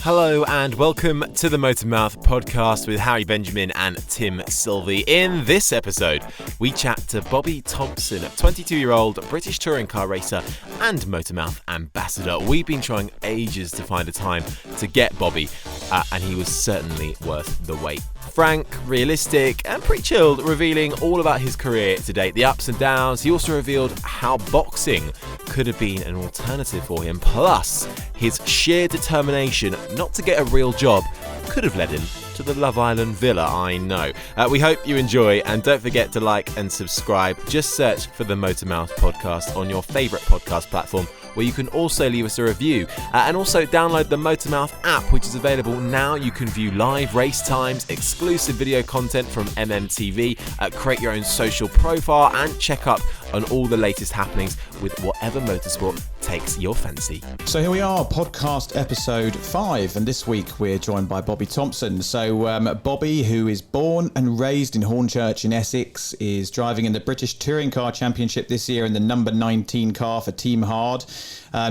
Hello and welcome to the MotorMouth Podcast with Harry Benjamin and Tim Sylvie. In this episode, we chat to Bobby Thompson, 22-year-old British touring car racer and MotorMouth Ambassador. We've been trying ages to find a time to get Bobby, and he was certainly worth the wait. Frank, realistic, and pretty chilled, revealing all about his career to date, the ups and downs. He also revealed how boxing could have been an alternative for him, plus his sheer determination not to get a real job could have led him to the Love Island villa, I know. We hope you enjoy, and don't forget to like and subscribe. Just search for the MotorMouth Podcast on your favourite podcast platform, where you can also leave us a review, and also download the MotorMouth app, which is available now. You can view live race times, exclusive video content from MMTV, create your own social profile, and check up on all the latest happenings with whatever motorsport takes your fancy. So here we are, podcast episode 5, and this week we're joined by Bobby Thompson. So Bobby, who is born and raised in Hornchurch in Essex, is driving in the British Touring Car Championship this year in the number 19 car for Team Hard.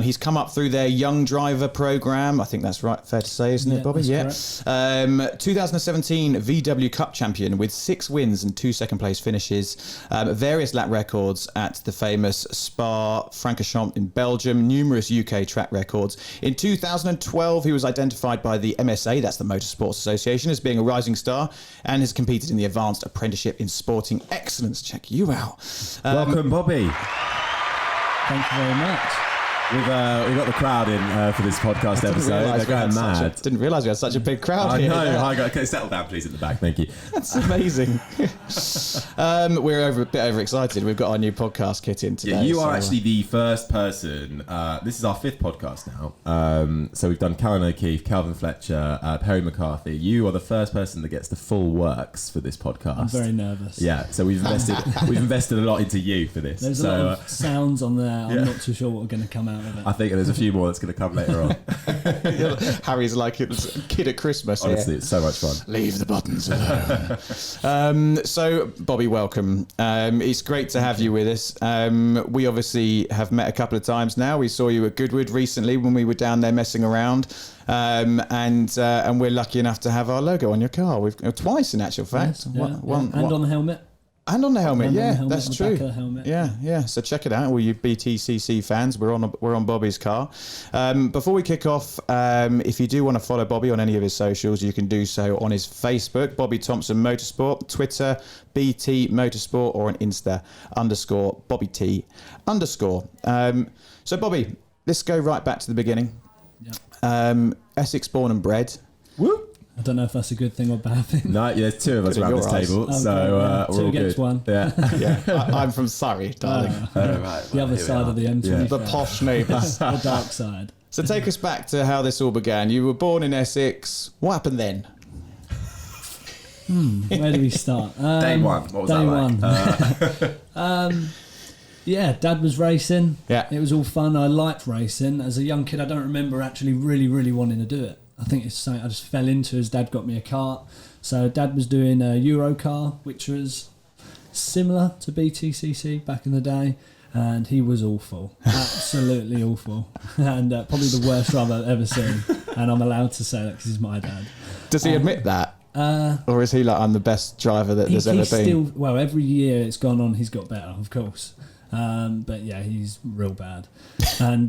He's come up through their young driver program. I think that's right, fair to say, isn't it, Bobby? Yeah. 2017 VW Cup champion with 6 wins and 2 second place finishes, various lap records at the famous Spa-Francorchamps in Belgium, numerous UK track records. In 2012, he was identified by the MSA, that's the Motorsports Association, as being a rising star, and has competed in the Advanced Apprenticeship in Sporting Excellence. Check you out. Welcome, Bobby. Thank you very much. We've got the crowd in for this podcast episode. They're going mad. Didn't realise we had such a big crowd here. I know. Hi, guys. Okay, settle down, please, at the back. Thank you. That's amazing. We're a bit overexcited. We've got our new podcast kit in today. Yeah, you are actually the first person. This is our 5th podcast now. So we've done Callan O'Keefe, Calvin Fletcher, Perry McCarthy. You are the first person that gets the full works for this podcast. I'm very nervous. Yeah, so we've invested a lot into you for this. There's a lot of sounds on there. I'm not too sure what are going to come out. I think there's a few more that's going to come later on. Harry's like a kid at Christmas. Honestly, It's so much fun. Leave the buttons alone. So, Bobby, welcome. It's great to have you with us. We obviously have met a couple of times now. We saw you at Goodwood recently when we were down there messing around. And we're lucky enough to have our logo on your car. We've twice, in actual fact. Yes, and on the helmet. And on the helmet, that's true. Back of the helmet. Yeah. So check it out, all you BTCC fans. We're on Bobby's car. Before we kick off, if you do want to follow Bobby on any of his socials, you can do so on his Facebook, Bobby Thompson Motorsport, Twitter, BT Motorsport, or on Insta _BobbyT_. So Bobby, let's go right back to the beginning. Yeah. Essex born and bred. Woo! I don't know if that's a good thing or bad thing. No, there's 2 of us around this table, so we're 2 all against good. 1. Yeah, I'm from Surrey, darling. The other side of the M25. The posh neighbours. The dark side. So take us back to how this all began. You were born in Essex. What happened then? Where do we start? Day one. What was that like? Yeah, Dad was racing. Yeah. It was all fun. I liked racing. As a young kid, I don't remember actually really wanting to do it. I think it's something I just fell into as Dad got me a kart. So Dad was doing a Euro car, which was similar to BTCC back in the day, and he was awful, absolutely awful, and probably the worst driver I've ever seen. And I'm allowed to say that because he's my dad. Does he admit that? Or is he like, I'm the best driver that there's ever been? Well, every year it's gone on, he's got better, of course. But yeah, he's real bad. And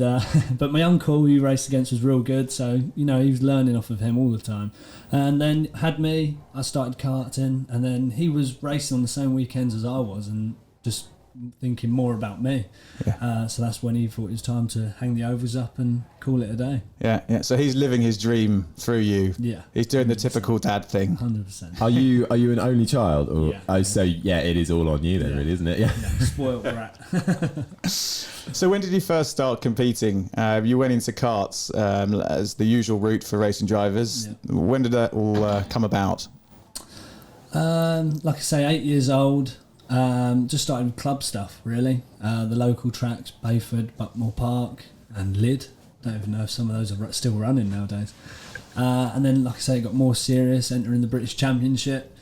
but my uncle who he raced against was real good, so he was learning off of him all the time. And then had me, I started karting, and then he was racing on the same weekends as I was, and just thinking more about me. Yeah. So that's when he thought it was time to hang the ovals up and call it a day. Yeah. So he's living his dream through you. Yeah. He's doing the typical dad thing. 100%. Are you an only child? Or, yeah. Oh, so yeah, it is all on you then, really, isn't it? Yeah. Spoiled brat. So when did you first start competing? You went into karts as the usual route for racing drivers. Yeah. When did that all come about? Like I say, 8 years old. Just started with club stuff, really. The local tracks, Bayford, Buckmore Park, and Lyd. Don't even know if some of those are still running nowadays. And then, like I say, it got more serious, entering the British Championship.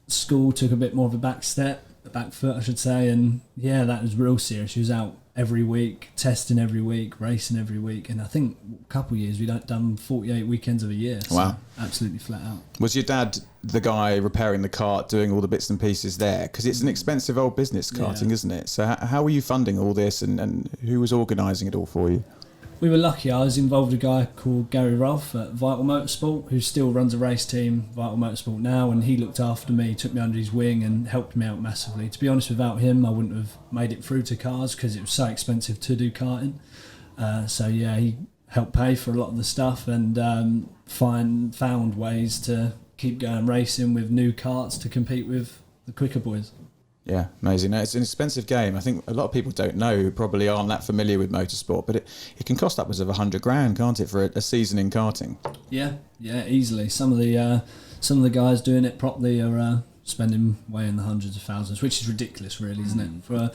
School took a bit more of a back foot, I should say, and yeah, that was real serious. She was out every week, testing every week, racing every week, and I think a couple of years we'd done 48 weekends of a year. So wow. Absolutely flat out. Was your dad the guy repairing the kart, doing all the bits and pieces there? Because it's an expensive old business, karting, isn't it? So how were you funding all this, and who was organising it all for you? We were lucky. I was involved with a guy called Gary Rolfe at Vital Motorsport, who still runs a race team, Vital Motorsport now, and he looked after me, took me under his wing and helped me out massively. To be honest, without him, I wouldn't have made it through to cars because it was so expensive to do karting. He helped pay for a lot of the stuff and found ways to keep going racing with new karts to compete with the quicker boys. Yeah, amazing. Now, it's an expensive game. I think a lot of people don't know, who probably aren't that familiar with motorsport, but it can cost upwards of $100,000, can't it, for a season in karting? Yeah, easily. Some of the guys doing it properly are spending way in the hundreds of thousands, which is ridiculous, really, isn't it?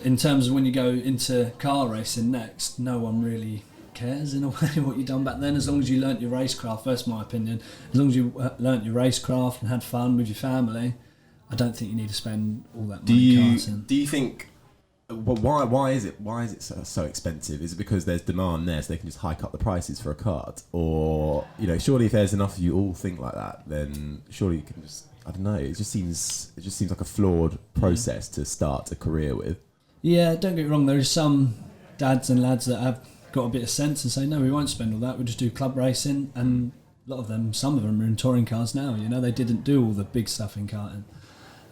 In terms of when you go into car racing next, no one really cares in a way what you've done back then, as long as you learnt your racecraft. That's my opinion. As long as you learnt your racecraft and had fun with your family, I don't think you need to spend all that money karting. Do you think? Why is it so expensive? Is it because there's demand there, so they can just hike up the prices for a kart? Or surely if there's enough of you all think like that, then surely you can just, I don't know. It just seems like a flawed process to start a career with. Yeah, don't get me wrong. There is some dads and lads that have got a bit of sense and say, no, we won't spend all that. We'll just do club racing, and some of them are in touring cars now. They didn't do all the big stuff in karting.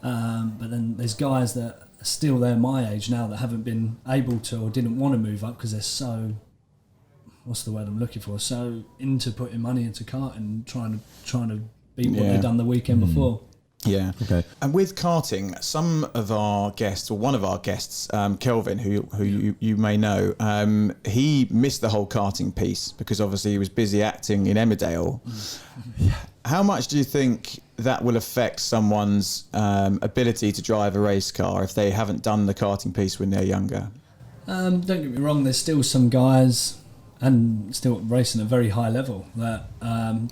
But then there's guys that are still there my age now that haven't been able to or didn't want to move up because they're so, what's the word I'm looking for, so into putting money into karting, trying to beat what they've done the weekend before. Yeah. Okay. And with karting, some of our guests, or one of our guests, Kelvin, who you may know, he missed the whole karting piece because obviously he was busy acting in Emmerdale. How much do you think that will affect someone's ability to drive a race car if they haven't done the karting piece when they're younger? Don't get me wrong, there's still some guys and still racing at a very high level that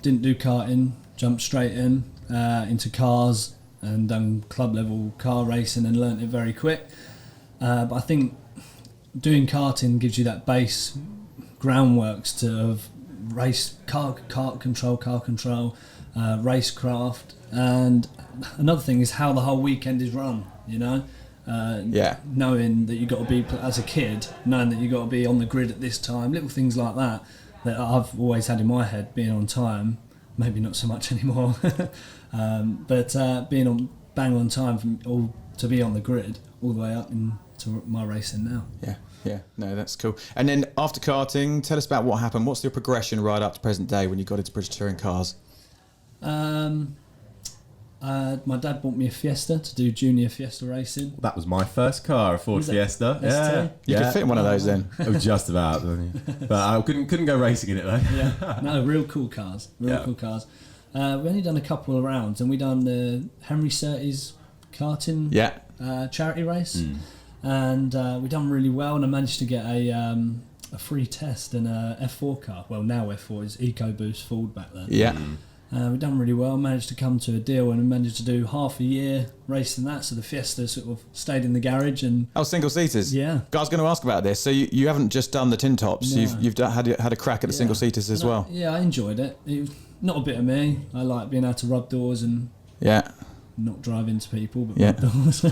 didn't do karting, jumped straight into cars and done club level car racing and learnt it very quick. But I think doing karting gives you that base groundworks to race car control, racecraft, and another thing is how the whole weekend is run. Knowing that you got to be, as a kid, knowing that you got to be on the grid at this time, little things like that I've always had in my head, being on time. Maybe not so much anymore, but being on bang on time to be on the grid all the way up into my racing now. Yeah, no, that's cool. And then after karting, tell us about what happened. What's the progression right up to present day when you got into British Touring Cars? My dad bought me a Fiesta to do junior Fiesta racing. That was my first car, a Ford Fiesta. Yeah, you could fit in one of those then. Oh, just about, but I couldn't go racing in it though. Yeah, no, real cool cars. Cool cars. We only done a couple of rounds, and we done the Henry Surtees karting charity race, and we done really well. And I managed to get a free test in a F4 car. Well, now F4 is EcoBoost Ford back then. Yeah. We've done really well, managed to come to a deal and managed to do half a year racing that, so the Fiesta sort of stayed in the garage. And single seaters. Yeah. I was going to ask about this. So you haven't just done the tin tops, no. you've had a crack at the single seaters as well. Yeah, I enjoyed it. It was not a bit of me. I like being able to rub doors and not drive into people, but rub doors.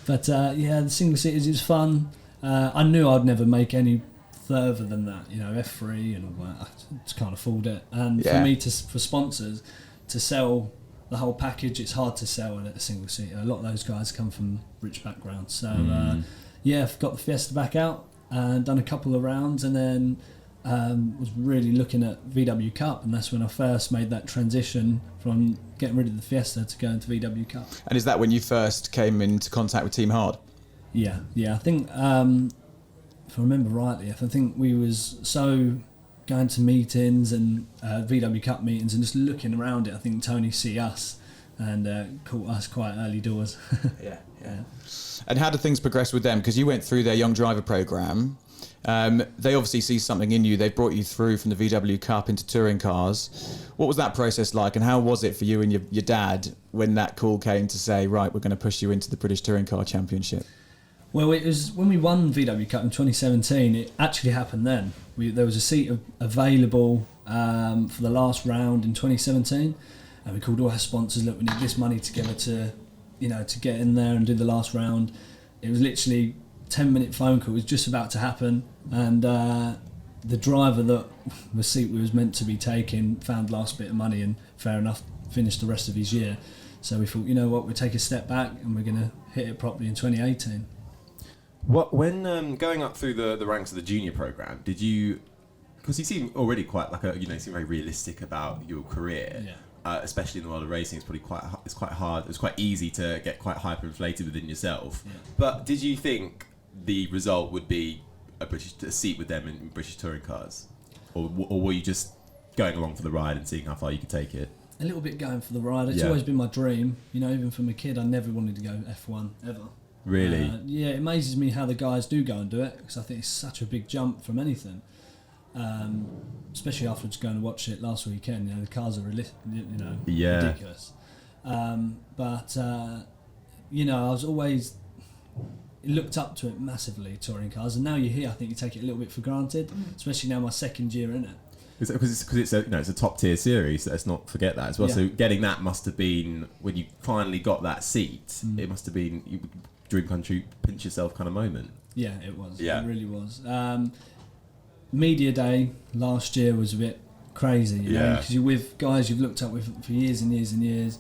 But the single seaters is fun. I knew I'd never make any further than that, F3 and all that. I just can't afford it. And for me, for sponsors to sell the whole package, it's hard to sell at a single seater. A lot of those guys come from rich backgrounds. So I've got the Fiesta back out and done a couple of rounds, and then was really looking at VW Cup, and that's when I first made that transition from getting rid of the Fiesta to going to VW Cup. And is that when you first came into contact with Team Hard? Yeah. I think if I remember rightly, I think we was so going to meetings and VW Cup meetings and just looking around it. I think Tony see us and caught us quite early doors. Yeah. And how did things progress with them? Because you went through their young driver program. They obviously see something in you. They've brought you through from the VW Cup into touring cars. What was that process like, and how was it for you and your dad when that call came to say, right, we're going to push you into the British Touring Car Championship? Well, it was when we won VW Cup in 2017. It actually happened then. There was a seat available for the last round in 2017, and we called all our sponsors. Look, we need this money together to get in there and do the last round. It was literally 10-minute phone call. It was just about to happen, and the driver that the seat we was meant to be taking found last bit of money, and fair enough, finished the rest of his year. So we thought, you know what, we'll take a step back and we're going to hit it properly in 2018. When going up through the ranks of the junior program, did you? Because you seem already quite like you seem very realistic about your career. Yeah. Especially in the world of racing, it's probably quite hard. It's quite easy to get quite hyperinflated within yourself. Yeah. But did you think the result would be a seat with them in British touring cars, or were you just going along for the ride and seeing how far you could take it? A little bit going for the ride. It's always been my dream. Even from a kid, I never wanted to go F1 ever. Really? Yeah, it amazes me how the guys do go and do it, because I think it's such a big jump from anything. Especially after just going to watch it last weekend. The cars are ridiculous. But I was always looked up to it massively, touring cars, and now you're here, I think you take it a little bit for granted, especially now my second year in it. Because it's a top tier series. Let's not forget that as well. Yeah. So getting that must have been, when you finally got that seat, it must have been dream country, pinch yourself kind of moment. Yeah, it was. Yeah. It really was. Media day last year was a bit crazy, because you're with guys you've looked up with for years and years and years.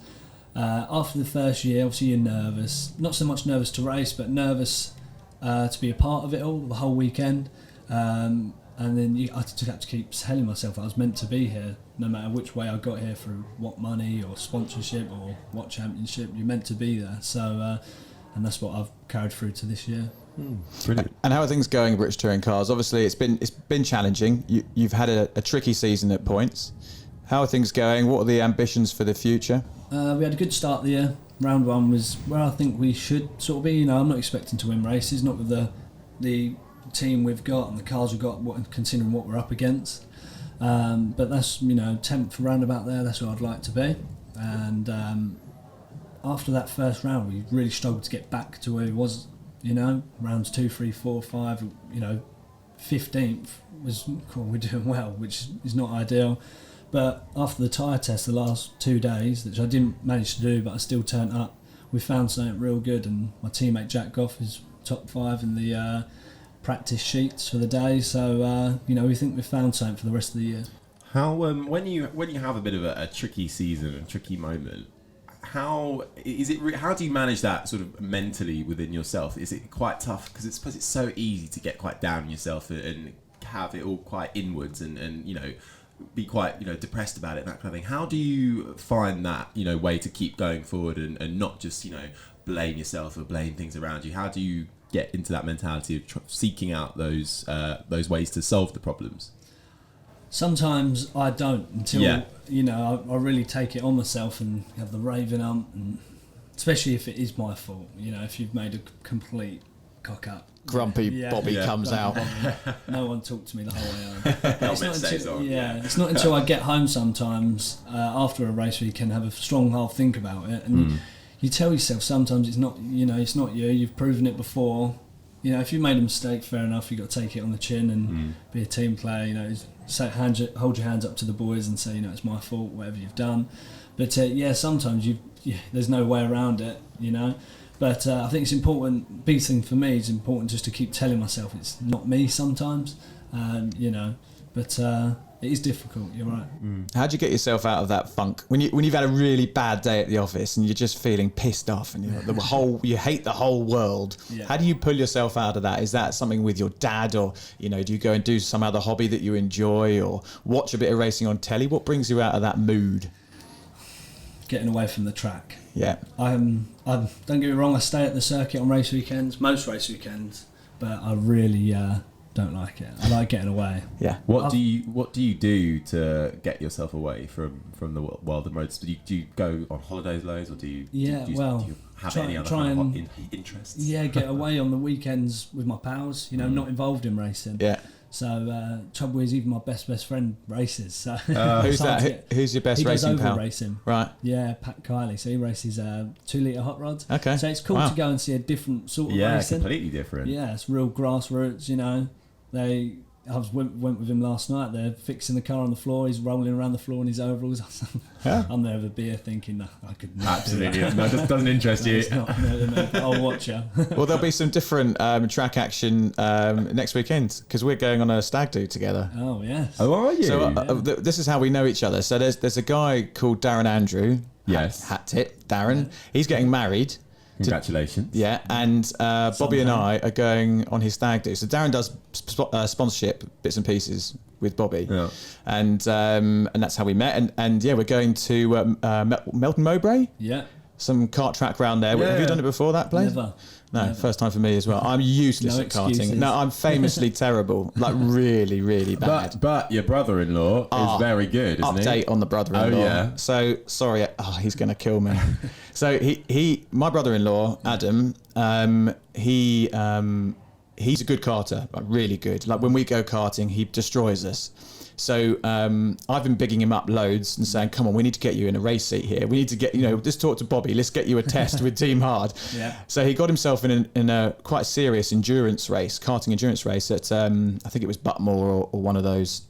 After the first year, obviously you're nervous. Not so much nervous to race, but nervous to be a part of it all, the whole weekend. And then I just had to keep telling myself I was meant to be here, no matter which way I got here, through what money or sponsorship or what championship, you're meant to be there. So, and that's what I've carried through to this year. Brilliant. And how are things going in British touring cars? Obviously, it's been challenging. You've had a tricky season at points. How are things going? What are the ambitions for the future? We had a good start of the year. Round one was where I think we should sort of be. I'm not expecting to win races, not with the team we've got and the cars we've got, considering what we're up against. But that's 10th round about there. That's where I'd like to be. And after that first round, we really struggled to get back to where it was. Rounds 2, 3, 4, 5. 15th was cool. We're doing well, which is not ideal. But after the tyre test, the last 2 days, which I didn't manage to do, but I still turned up, we found something real good. And my teammate Jack Goff is top 5 in the practice sheets for the day. So we think we've found something for the rest of the year. How when you have a bit of a tricky season, a tricky moment, how is it? How do you manage that sort of mentally within yourself? Is it quite tough? Because it's so easy to get quite down on yourself and have it all quite inwards and be quite depressed about it and that kind of thing. How do you find that way to keep going forward and not just blame yourself or blame things around you? How do you get into that mentality of seeking out those ways to solve the problems? Sometimes I don't until I really take it on myself and have the raving and especially if it is my fault. If you've made a complete cock up, Grumpy Bobby comes out. No one talked to me the whole way home. It's not until I get home sometimes after a race where you can have a strong half think about it and you tell yourself sometimes it's not you've proven it before. If you made a mistake, fair enough, you've got to take it on the chin and be a team player. Hold your hands up to the boys and say, it's my fault, whatever you've done. But sometimes there's no way around it, But I think it's important. Big thing for me is important just to keep telling myself it's not me sometimes, But it is difficult. You're right. How do you get yourself out of that funk when you've had a really bad day at the office and you're just feeling pissed off and you hate the whole world? Yeah. How do you pull yourself out of that? Is that something with your dad, or do you go and do some other hobby that you enjoy, or watch a bit of racing on telly? What brings you out of that mood? Getting away from the track. Yeah. I don't get me wrong. I stay at the circuit on race weekends, most race weekends, but I really don't like it. I like getting away. Yeah. What do you do to get yourself away from the world of motorsport? Do you go on holidays loads, or do you? Do you have any other kind of interests? Yeah, get away on the weekends with my pals. Not involved in racing. Yeah. So trouble is, even my best friend races. So Who's that? Who's your best he racing does pal? oval racing. Right. Yeah, Pat Kiley. So he races 2-litre hot rods. Okay. So it's cool to go and see a different sort of Yeah, racing. completely different. Yeah, it's real grassroots. You know, I went with him last night. They're fixing the car on the floor. He's rolling around the floor in his overalls. I'm there with a beer, thinking, no, I could not. Absolutely. No, it doesn't interest you. It's not, no, I'll watch you. Well, there'll be some different track action next weekend because we're going on a stag do together. Oh yes. Oh, are you? So this is how we know each other. So there's a guy called Darren Andrew. Yes. Hat tip, Darren. He's getting married. Congratulations. Yeah, and Bobby and I are going on his stag do. So Darren does sponsorship bits and pieces with Bobby, and that's how we met. And yeah, we're going to Melton Mowbray. Yeah. Some kart track round there. Yeah. Have you done it before, that place? Never. First time for me as well. I'm useless No at karting. excuses. No, I'm famously terrible. Like really, really bad. But your brother-in-law is very good, isn't he? Update on the brother-in-law. Oh, yeah. So sorry. Oh, he's going to kill me. So my brother-in-law Adam, he's a good karter, like really good. Like when we go karting, he destroys us. So I've been bigging him up loads and saying, come on, we need to get you in a race seat here. We need to get, just talk to Bobby. Let's get you a test with Team Hard. Yeah. So he got himself in a quite serious endurance race, karting endurance race at, I think it was Butmore or one of those,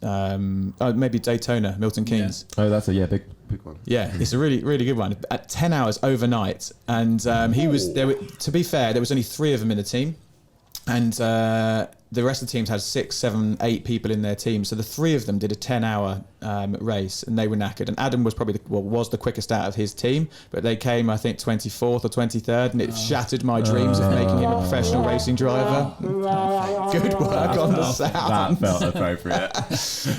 maybe Daytona, Milton Keynes. Yeah. Oh, that's a big one. Yeah, it's a really, really good one. At 10 hours overnight. And he was there. To be fair, there was only 3 of them in the team. And the rest of the teams had 6, 7, 8 people in their team. So the 3 of them did a 10-hour race, and they were knackered. And Adam was probably was the quickest out of his team, but they came, I think, 24th or 23rd, and it shattered my dreams of making him a professional racing driver. Good work on the sound. That felt appropriate.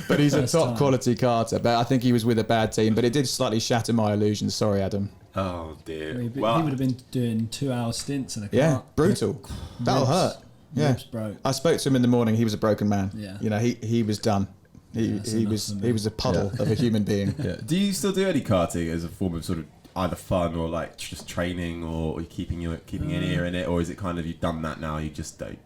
But he's a top quality karter. But I think he was with a bad team. But it did slightly shatter my illusions. Sorry, Adam. Oh dear. He would have been doing 2-hour stints in a car. Yeah, brutal. That'll hurt. Yeah, Ribs broke. I spoke to him in the morning. He was a broken man. Yeah. He was done. He was a puddle of a human being. Yeah. Do you still do any karting as a form of sort of either fun or like just training, or keeping an ear in it, or is it kind of you've done that now? You just don't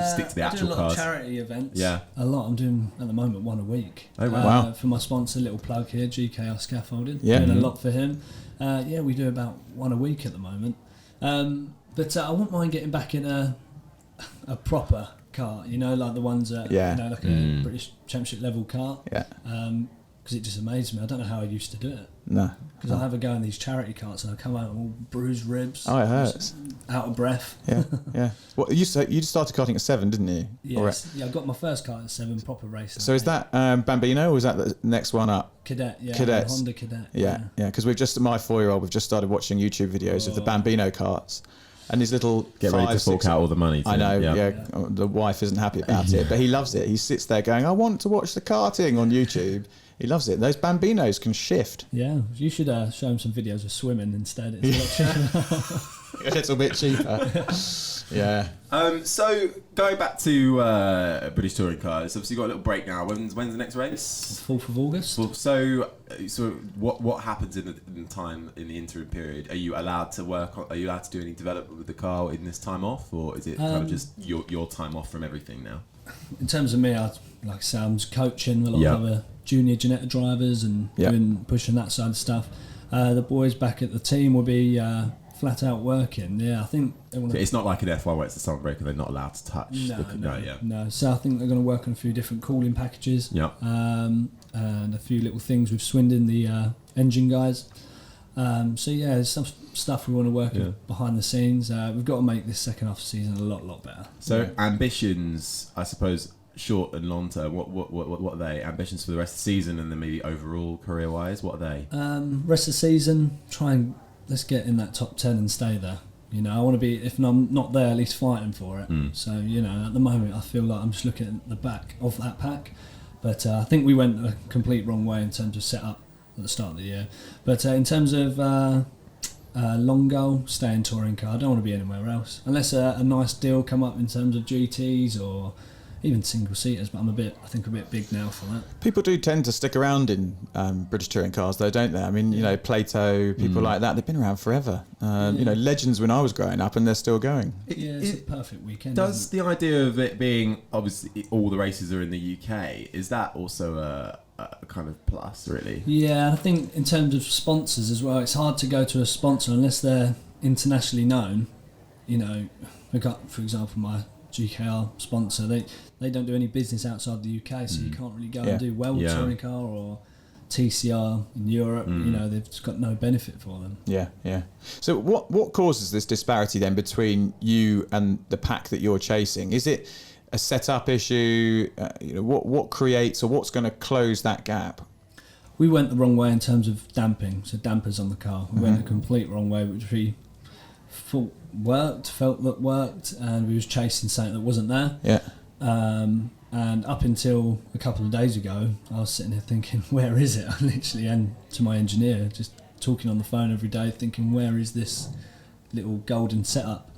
stick to the actual I do a lot cars. of charity events. Yeah. A lot. I'm doing at the moment 1 a week. Oh, wow. Wow. For my sponsor, little plug here, GKR Scaffolding. Yeah. Doing a lot for him. We do about 1 a week at the moment. But I wouldn't mind getting back in a proper car, like the ones that, like a British Championship level car. Yeah. Because it just amazed me. I don't know how I used to do it. No. Because I have a go in these charity carts and I come out all bruised ribs. Oh, it hurts. Out of breath. Yeah. Well, you started karting at 7, didn't you? Yes. Yeah, I got my first kart at 7, proper racing. So is that Bambino, or is that the next one up? Cadet, yeah. Cadets. Honda Cadet. Yeah. Because we've just, my 4-year-old, we've just started watching YouTube videos of the Bambino karts. And his little Get ready to fork out all the money. I know, yeah. The wife isn't happy about it, but he loves it. He sits there going, I want to watch the karting on YouTube. He loves it. Those Bambinos can shift. Yeah, you should show him some videos of swimming instead. It's a lot cheaper. A little bit cheaper. Yeah. So going back to British touring cars, obviously you've got a little break now. When's the next race? 4th of August. Well, so what happens in the time in the interim period? Are you allowed to work on? Are you allowed to do any development with the car in this time off, or is it kind of just your time off from everything now? In terms of me, like I say, I'm coaching a lot of other junior Ginetta drivers and pushing that side of stuff. The boys back at the team will be flat out working. Yeah, I think they want to. It's not like an F1 where it's a summer break and they're not allowed to touch. No. So I think they're going to work on a few different cooling packages. Yeah. And a few little things with Swindon, the engine guys. There's some stuff we want to work on behind the scenes. We've got to make this second half of the season a lot better. So ambitions, I suppose, short and long term. What are they? Ambitions for the rest of the season, and then maybe overall career wise, what are they? Rest of the season, let's get in that top 10 and stay there. I want to be, if I'm not there, at least fighting for it. So at the moment I feel like I'm just looking at the back of that pack, but I think we went a complete wrong way in terms of setup at the start of the year. But in terms of long goal, stay in touring car. I don't want to be anywhere else unless a nice deal come up in terms of GTs or even single seaters. But I think a bit big now for that. People do tend to stick around in British touring cars, though, don't they? I mean, you know, Plato, people like that, they've been around forever. You know, legends when I was growing up, and they're still going. It's a perfect weekend. Does the idea of it being, obviously, all the races are in the UK, is that also a kind of plus, really? Yeah, I think in terms of sponsors as well, it's hard to go to a sponsor unless they're internationally known. You know, we got, for example, my GKR sponsor, they don't do any business outside the UK, so you can't really go and do World Touring Car or TCR in Europe. You know, they've just got no benefit for them. Yeah. So what causes this disparity then between you and the pack that you're chasing? Is it a setup issue? You know, what creates, or what's going to close that gap? We went the wrong way in terms of damping, so dampers on the car. We went the complete wrong way, which we felt that worked, and we was chasing something that wasn't there. And up until a couple of days ago, I was sitting here thinking, where is it? Literally, and to my engineer, just talking on the phone every day, thinking, where is this little golden setup?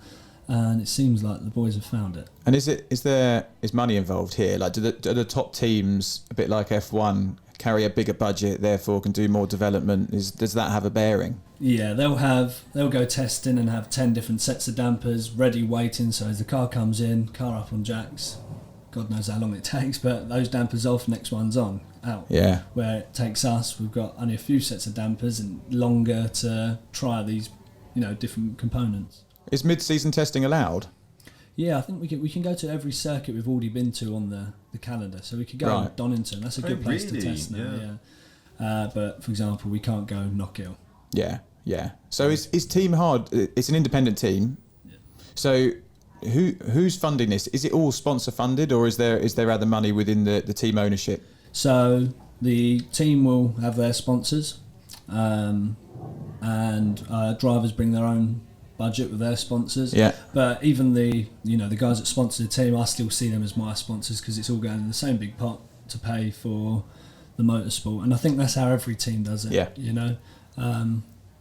And it seems like the boys have found it. And is money involved here? Like, do the top teams, a bit like F1, carry a bigger budget, therefore can do more development? Does that have a bearing? Yeah, they'll go testing and have 10 different sets of dampers ready, waiting. So as the car comes in, car up on jacks, God knows how long it takes, but those dampers off, next one's on, out. Yeah. Where it takes us, we've got only a few sets of dampers and longer to try these, you know, different components. Is mid-season testing allowed? Yeah, I think we can go to every circuit we've already been to on the calendar. So we could go to Donington. That's a good place to test now. Yeah. But for example, we can't go Knockhill. Yeah. So is Team Hard? It's an independent team. Yeah. So who's funding this? Is it all sponsor funded, or is there other money within the team ownership? So the team will have their sponsors, and drivers bring their own budget with their sponsors. Yeah. But even the guys that sponsor the team, I still see them as my sponsors because it's all going in the same big pot to pay for the motorsport, and I think that's how every team does it. Yeah. You know,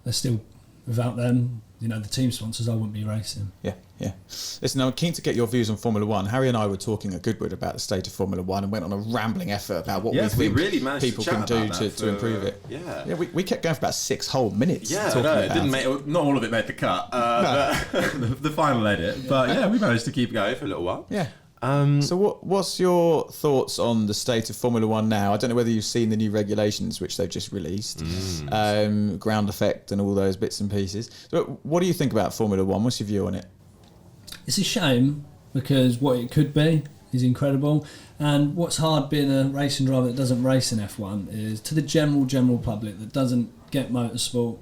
they're still, without them, you know, the team sponsors, I wouldn't be racing. Yeah. Listen, I'm keen to get your views on Formula One. Harry and I were talking at Goodwood about the state of Formula One and went on a rambling effort about what we think people can do to improve it. Yeah, we kept going for about 6 whole minutes. Yeah, no, it didn't make, not all of it made the cut, but the final edit. But yeah, we managed to keep going for a little while. Yeah. So what's your thoughts on the state of Formula One now? I don't know whether you've seen the new regulations which they've just released, ground effect and all those bits and pieces. So what do you think about Formula One? What's your view on it? It's a shame because what it could be is incredible, and what's hard being a racing driver that doesn't race in F1 is to the general public that doesn't get motorsport.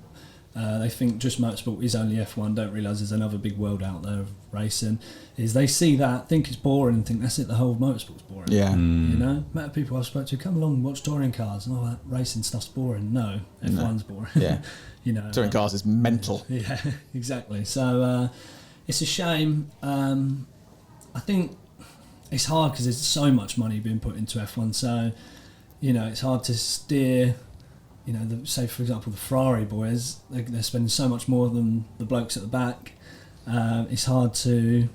They think just motorsport is only F1, don't realise there's another big world out there of racing. Is they see that, think it's boring, and think that's it, the whole of motorsport's boring. Yeah. You know, amount of people I've spoken to, come along and watch touring cars, and all that racing stuff's boring. No, F1's boring. Yeah. You know, touring cars is mental. Yeah, exactly. So it's a shame. I think it's hard because there's so much money being put into F1, so you know it's hard to steer. You know, say for example the Ferrari boys, they're spending so much more than the blokes at the back. It's hard to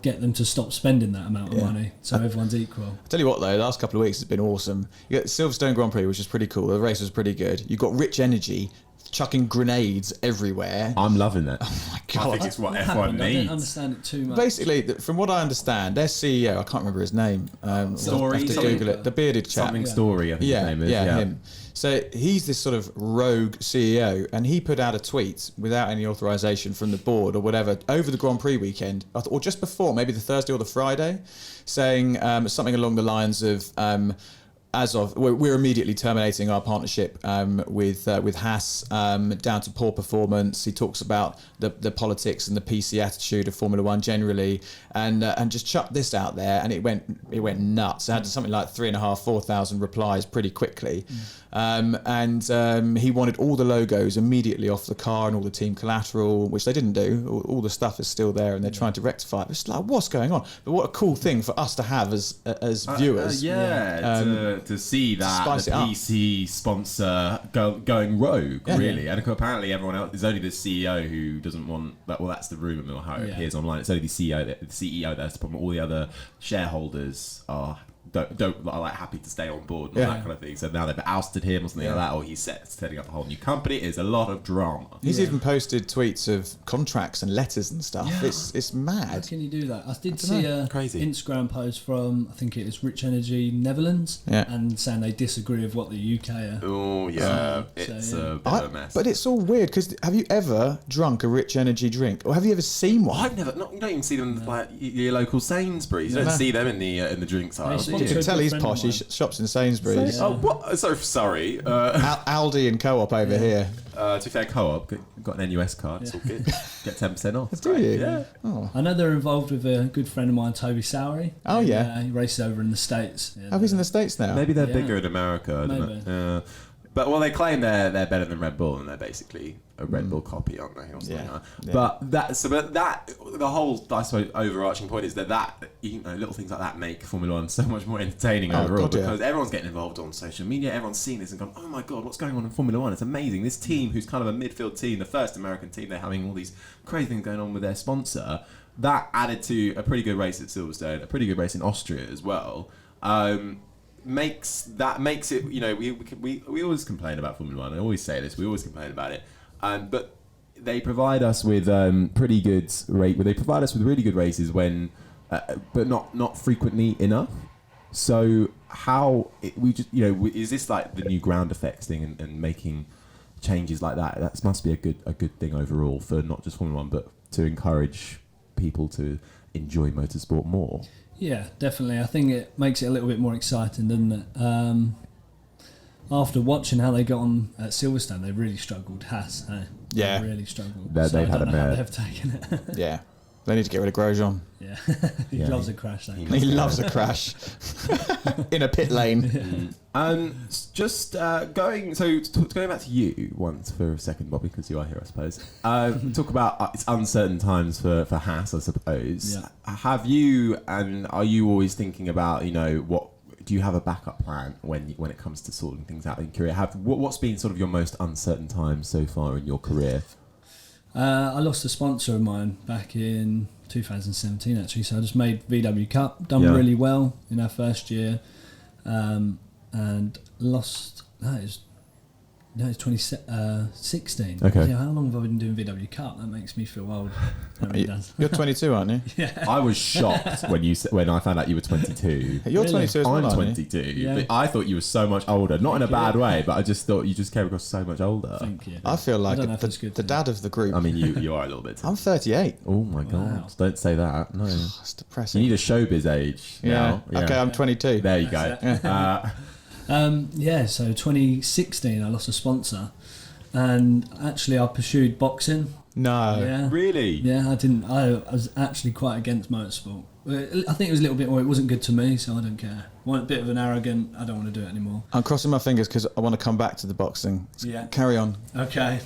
get them to stop spending that amount of money, so everyone's equal. I tell you what though, the last couple of weeks has been awesome. You got Silverstone Grand Prix, which is pretty cool. The race was pretty good. You got Rich Energy chucking grenades everywhere. I'm loving that. Oh my god! I think it's what F1 needs. I don't understand it too much. Basically, from what I understand, their CEO, I can't remember his name. Story. I have to Google it. The bearded chap. Something Story, I think his name is. Yeah, him. So he's this sort of rogue CEO, and he put out a tweet without any authorization from the board or whatever over the Grand Prix weekend, or just before, maybe the Thursday or the Friday, saying something along the lines of. We're immediately terminating our partnership with Haas down to poor performance. He talks about the politics and the PC attitude of Formula One generally, and just chucked this out there, and it went nuts. It had something like 3,500-4,000 replies pretty quickly, and he wanted all the logos immediately off the car and all the team collateral, which they didn't do. All the stuff is still there, and they're trying to rectify it. It's like, what's going on? But what a cool thing for us to have as viewers. to see that Spice the it up. PC sponsor going rogue, Yeah. really. And apparently everyone else, there's only the CEO who doesn't want that. Well, that's the rumour mill, how it appears online. It's only the CEO that's the problem. All the other shareholders are like happy to stay on board and all that kind of thing. So now they've ousted him or something like that, or he's setting up a whole new company. It's a lot of drama. He's even posted tweets of contracts and letters and stuff. Yeah. It's mad. How can you do that? I did see a Crazy. Instagram post from, I think it was Rich Energy Netherlands, and saying they disagree with what the UK are. Oh yeah, it's a bit of a mess. But it's all weird because have you ever drunk a Rich Energy drink, or have you ever seen one? I've never. You don't even see them like your local Sainsbury's. You don't see them in the drinks aisle. You can tell he's posh. He shops in Sainsbury's. Oh, what? Sorry. Aldi and Co-op over here. To be fair, Co-op got an NUS card. It's all good. Get 10% off. Do you? Yeah. Oh. I know they're involved with a good friend of mine, Toby Sowery. Oh, yeah. He races over in the States. Yeah, Oh, he's in the States now. Maybe they're Yeah. bigger in America. I don't Maybe. know. But well, they claim they're better than Red Bull, and they're basically a Red Bull copy, aren't they? Or something Yeah. like that. Yeah. But the whole, I suppose, overarching point is that little things like that make Formula One so much more entertaining overall, God, yeah. because everyone's getting involved on social media. Everyone's seeing this and gone, oh my god, what's going on in Formula One? It's amazing. This team, who's kind of a midfield team, the first American team, they're having all these crazy things going on with their sponsor. That added to a pretty good race at Silverstone, a pretty good race in Austria as well. Makes it, we always complain about Formula One. I always say this, we always complain about it, but they provide us with pretty good they provide us with really good races when but not frequently enough. So is this like the new ground effects thing and making changes like that must be a good thing overall for not just Formula One but to encourage people to enjoy motorsport more. Yeah, definitely. I think it makes it a little bit more exciting, doesn't it? After watching how they got on at Silverstone, they really struggled. Yeah. They really struggled. They've had I don't a know how mare. they've taken it. Yeah. They need to get rid of Grosjean. Yeah, Yeah. loves a crash. Though. He loves a crash in a pit lane. Just going back to you once for a second, Bobby, because you are here, I suppose. Talk about it's uncertain times for Haas, I suppose. Yeah. Have you, and are you always thinking about, what do you have a backup plan when it comes to sorting things out in your career? What's been sort of your most uncertain time so far in your career? I lost a sponsor of mine back in 2017, actually. So I just made VW Cup, done really well in our first year, and lost. It's 2016. Okay. Yeah, how long have I been doing VW Cup? That makes me feel old. That really does. You're 22, aren't you? Yeah. I was shocked when I found out you were 22. You're Really? 22 as well, I'm aren't you? 22, Yeah. but I thought you were so much older. Not in a bad way, but I just thought you just came across so much older. Thank you. I feel like don't know if it's the good. dad of the group. I mean, you are a little bit. I'm 38. Oh my god! Wow. Don't say that. No, That's you depressing. need a showbiz age. Yeah. now. Okay, I'm 22. There you go. So 2016, I lost a sponsor, and actually I pursued boxing. No. Yeah. Really? Yeah, I didn't. I was actually quite against motorsport. I think it was a little bit more. It wasn't good to me, so I don't care. A bit of an arrogant. I don't want to do it anymore. I'm crossing my fingers because I want to come back to the boxing. Yeah. Carry on. Okay.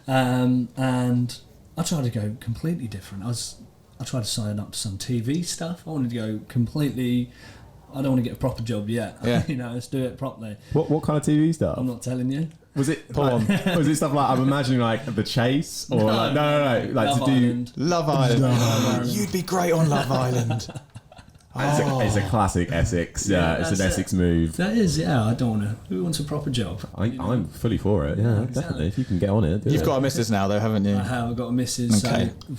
And I tried to go completely different. I tried to sign up to some TV stuff. I wanted to go completely. I don't want to get a proper job yet. Yeah. Let's do it properly. What kind of TV stuff? I'm not telling you. Was it? Was it stuff like I'm imagining like The Chase or like no, like Love to do? Island. Love Island. Love Island. You'd be great on Love Island. It's a classic Essex. Yeah, It's an that's Essex move. That is, yeah. I don't want to. Who wants a proper job? I'm fully for it. Yeah, exactly. definitely. If you can get on it, do You've it. got a missus now, though, haven't you? I have. I've got a missus. Okay. So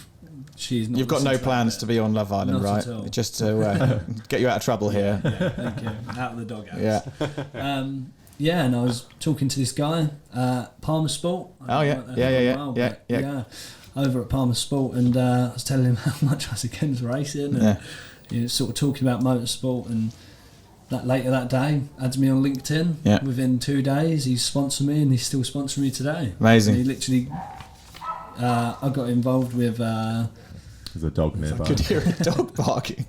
she's not. You've got no listened plans that to be on Love Island, Not right? at all. Just to get you out of trouble here. bit. Yeah, thank you. Out of the doghouse. Yeah. Yeah, and I was talking to this guy, Palmer Sport. Oh, yeah. Yeah. Over at Palmer Sport, and I was telling him how much I was against racing, and sort of talking about motorsport. And that later that day, adds me on LinkedIn. Yeah. Within 2 days, he's sponsored me, and he's still sponsoring me today. Amazing. And he literally, I got involved with. There's a dog nearby. I could hear a dog barking.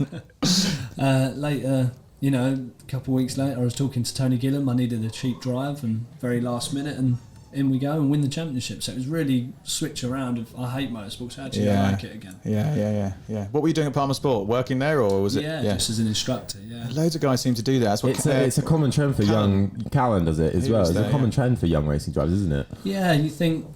Later, a couple of weeks later, I was talking to Tony Gillam. I needed a cheap drive, and very last minute, and in we go and win the championship. So it was really switch around of I hate motorsports, how do you like it again? Yeah. What were you doing at Palmer Sport? Working there, or was it? Yeah, just as an instructor. Yeah, loads of guys seem to do that. That's what It's a common trend for young. Callan does it as well. It's a common trend for young racing drivers, isn't it? Yeah, you think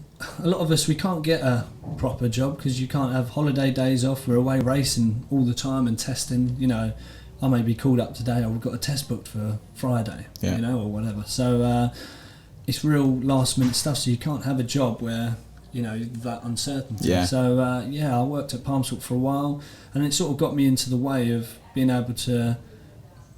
a lot of us, we can't get a proper job because you can't have holiday days off. We're away racing all the time and testing. You know, I may be called up today, or we've got a test booked for Friday. You know, or whatever. So it's real last minute stuff. So you can't have a job where, you know, that uncertainty. Yeah. So I worked at Palmershoek for a while, and it sort of got me into the way of being able to,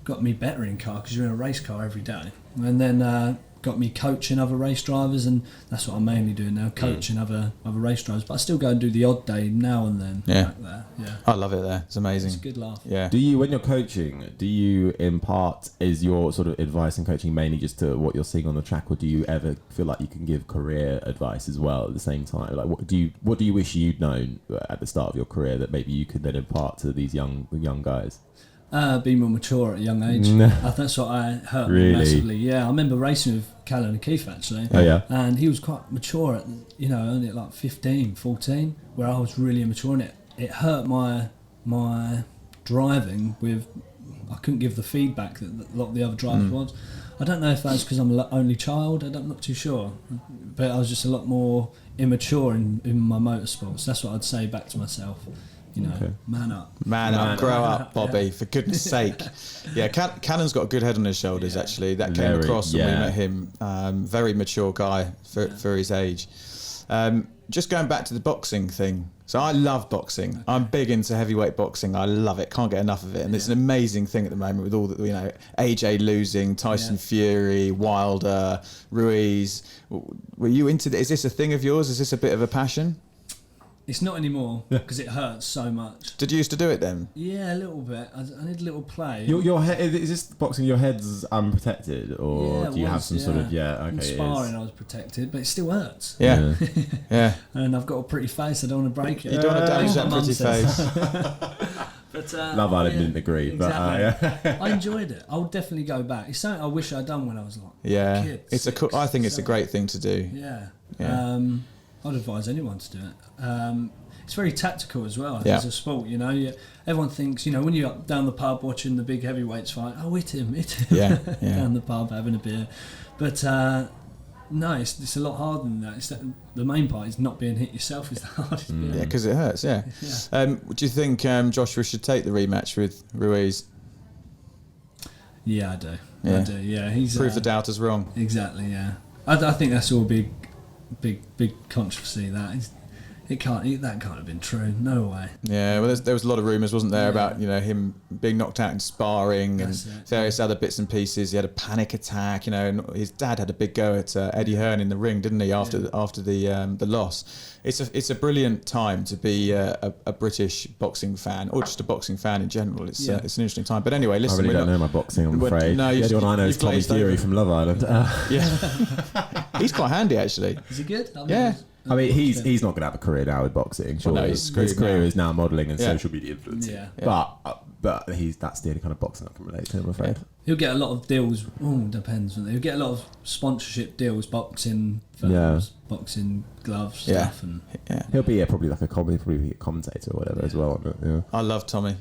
got me better in car because you're in a race car every day, and then got me coaching other race drivers, and that's what I'm mainly doing now, coaching other race drivers. But I still go and do the odd day now and then. Back there. Yeah, I love it there. It's amazing. It's a good laugh. Yeah. Do you, when you're coaching, do you impart, is your sort of advice and coaching mainly just to what you're seeing on the track, or do you ever feel like you can give career advice as well at the same time? Like, what do you wish you'd known at the start of your career that maybe you could then impart to these young guys? Be more mature at a young age. That's what I hurt me massively. Yeah, I remember racing with Callan and Keith actually. Oh yeah. And he was quite mature at, you know, only at like 15, 14, where I was really immature, and it hurt my driving with, I couldn't give the feedback that a lot of the other drivers was. I don't know if that's because I'm an only child, I'm not too sure. But I was just a lot more immature in my motorsports. That's what I'd say back to myself. You know, man up, grow up, Bobby, for goodness sake. Yeah, Callan's got a good head on his shoulders, actually. That came across when we met him. Very mature guy for his age. Just going back to the boxing thing. So I love boxing. Okay. I'm big into heavyweight boxing. I love it. Can't get enough of it. And it's an amazing thing at the moment with all the, you know, AJ losing, Tyson Fury, Wilder, Ruiz. Were you into this? Is this a thing of yours? Is this a bit of a passion? It's not anymore because it hurts so much. Did you used to do it then? Yeah, a little bit. I need a little play. Your head, is this boxing? Your head's unprotected, or do you have some sort of in sparring? I was protected, but it still hurts. Yeah. And I've got a pretty face. I don't want to break it. You don't want to damage that pretty face. But Love Island didn't agree, exactly. But I enjoyed it. I would definitely go back. It's something I wish I'd done when I was like kid, it's I think it's a great thing to do. Yeah. I'd advise anyone to do it. It's very tactical as well as a sport, you know. Everyone thinks, you know, when you're up down the pub watching the big heavyweights fight, hit him. Down the pub having a beer. But no, it's a lot harder than that. The main part is not being hit yourself is the hardest bit. Yeah, because it hurts, do you think Joshua should take the rematch with Ruiz? Yeah, I do. I do, yeah. He's prove the doubters wrong. Exactly, yeah. I think that's all big controversy. That can't have been true. No way. Yeah, well, there was a lot of rumours, wasn't there, about, you know, him being knocked out in sparring and various other bits and pieces. He had a panic attack, you know, and his dad had a big go at Eddie Hearn in the ring, didn't he? After the loss. It's a brilliant time to be a British boxing fan, or just a boxing fan in general. It's an interesting time. But anyway, listen, I really don't know my boxing, I'm afraid. No, the only one I know is Tommy Fury from Love Island. He's quite handy, actually. Is he good? I mean, he's not going to have a career now with boxing. Sure, well, no, his career is now modelling and social media influencing. But that's the only kind of boxing I can relate to, I'm afraid. He'll get a lot of deals. Depends. He'll get a lot of sponsorship deals, boxing films, boxing gloves, stuff, and he'll be probably like a commentator or whatever as well. I love Tommy.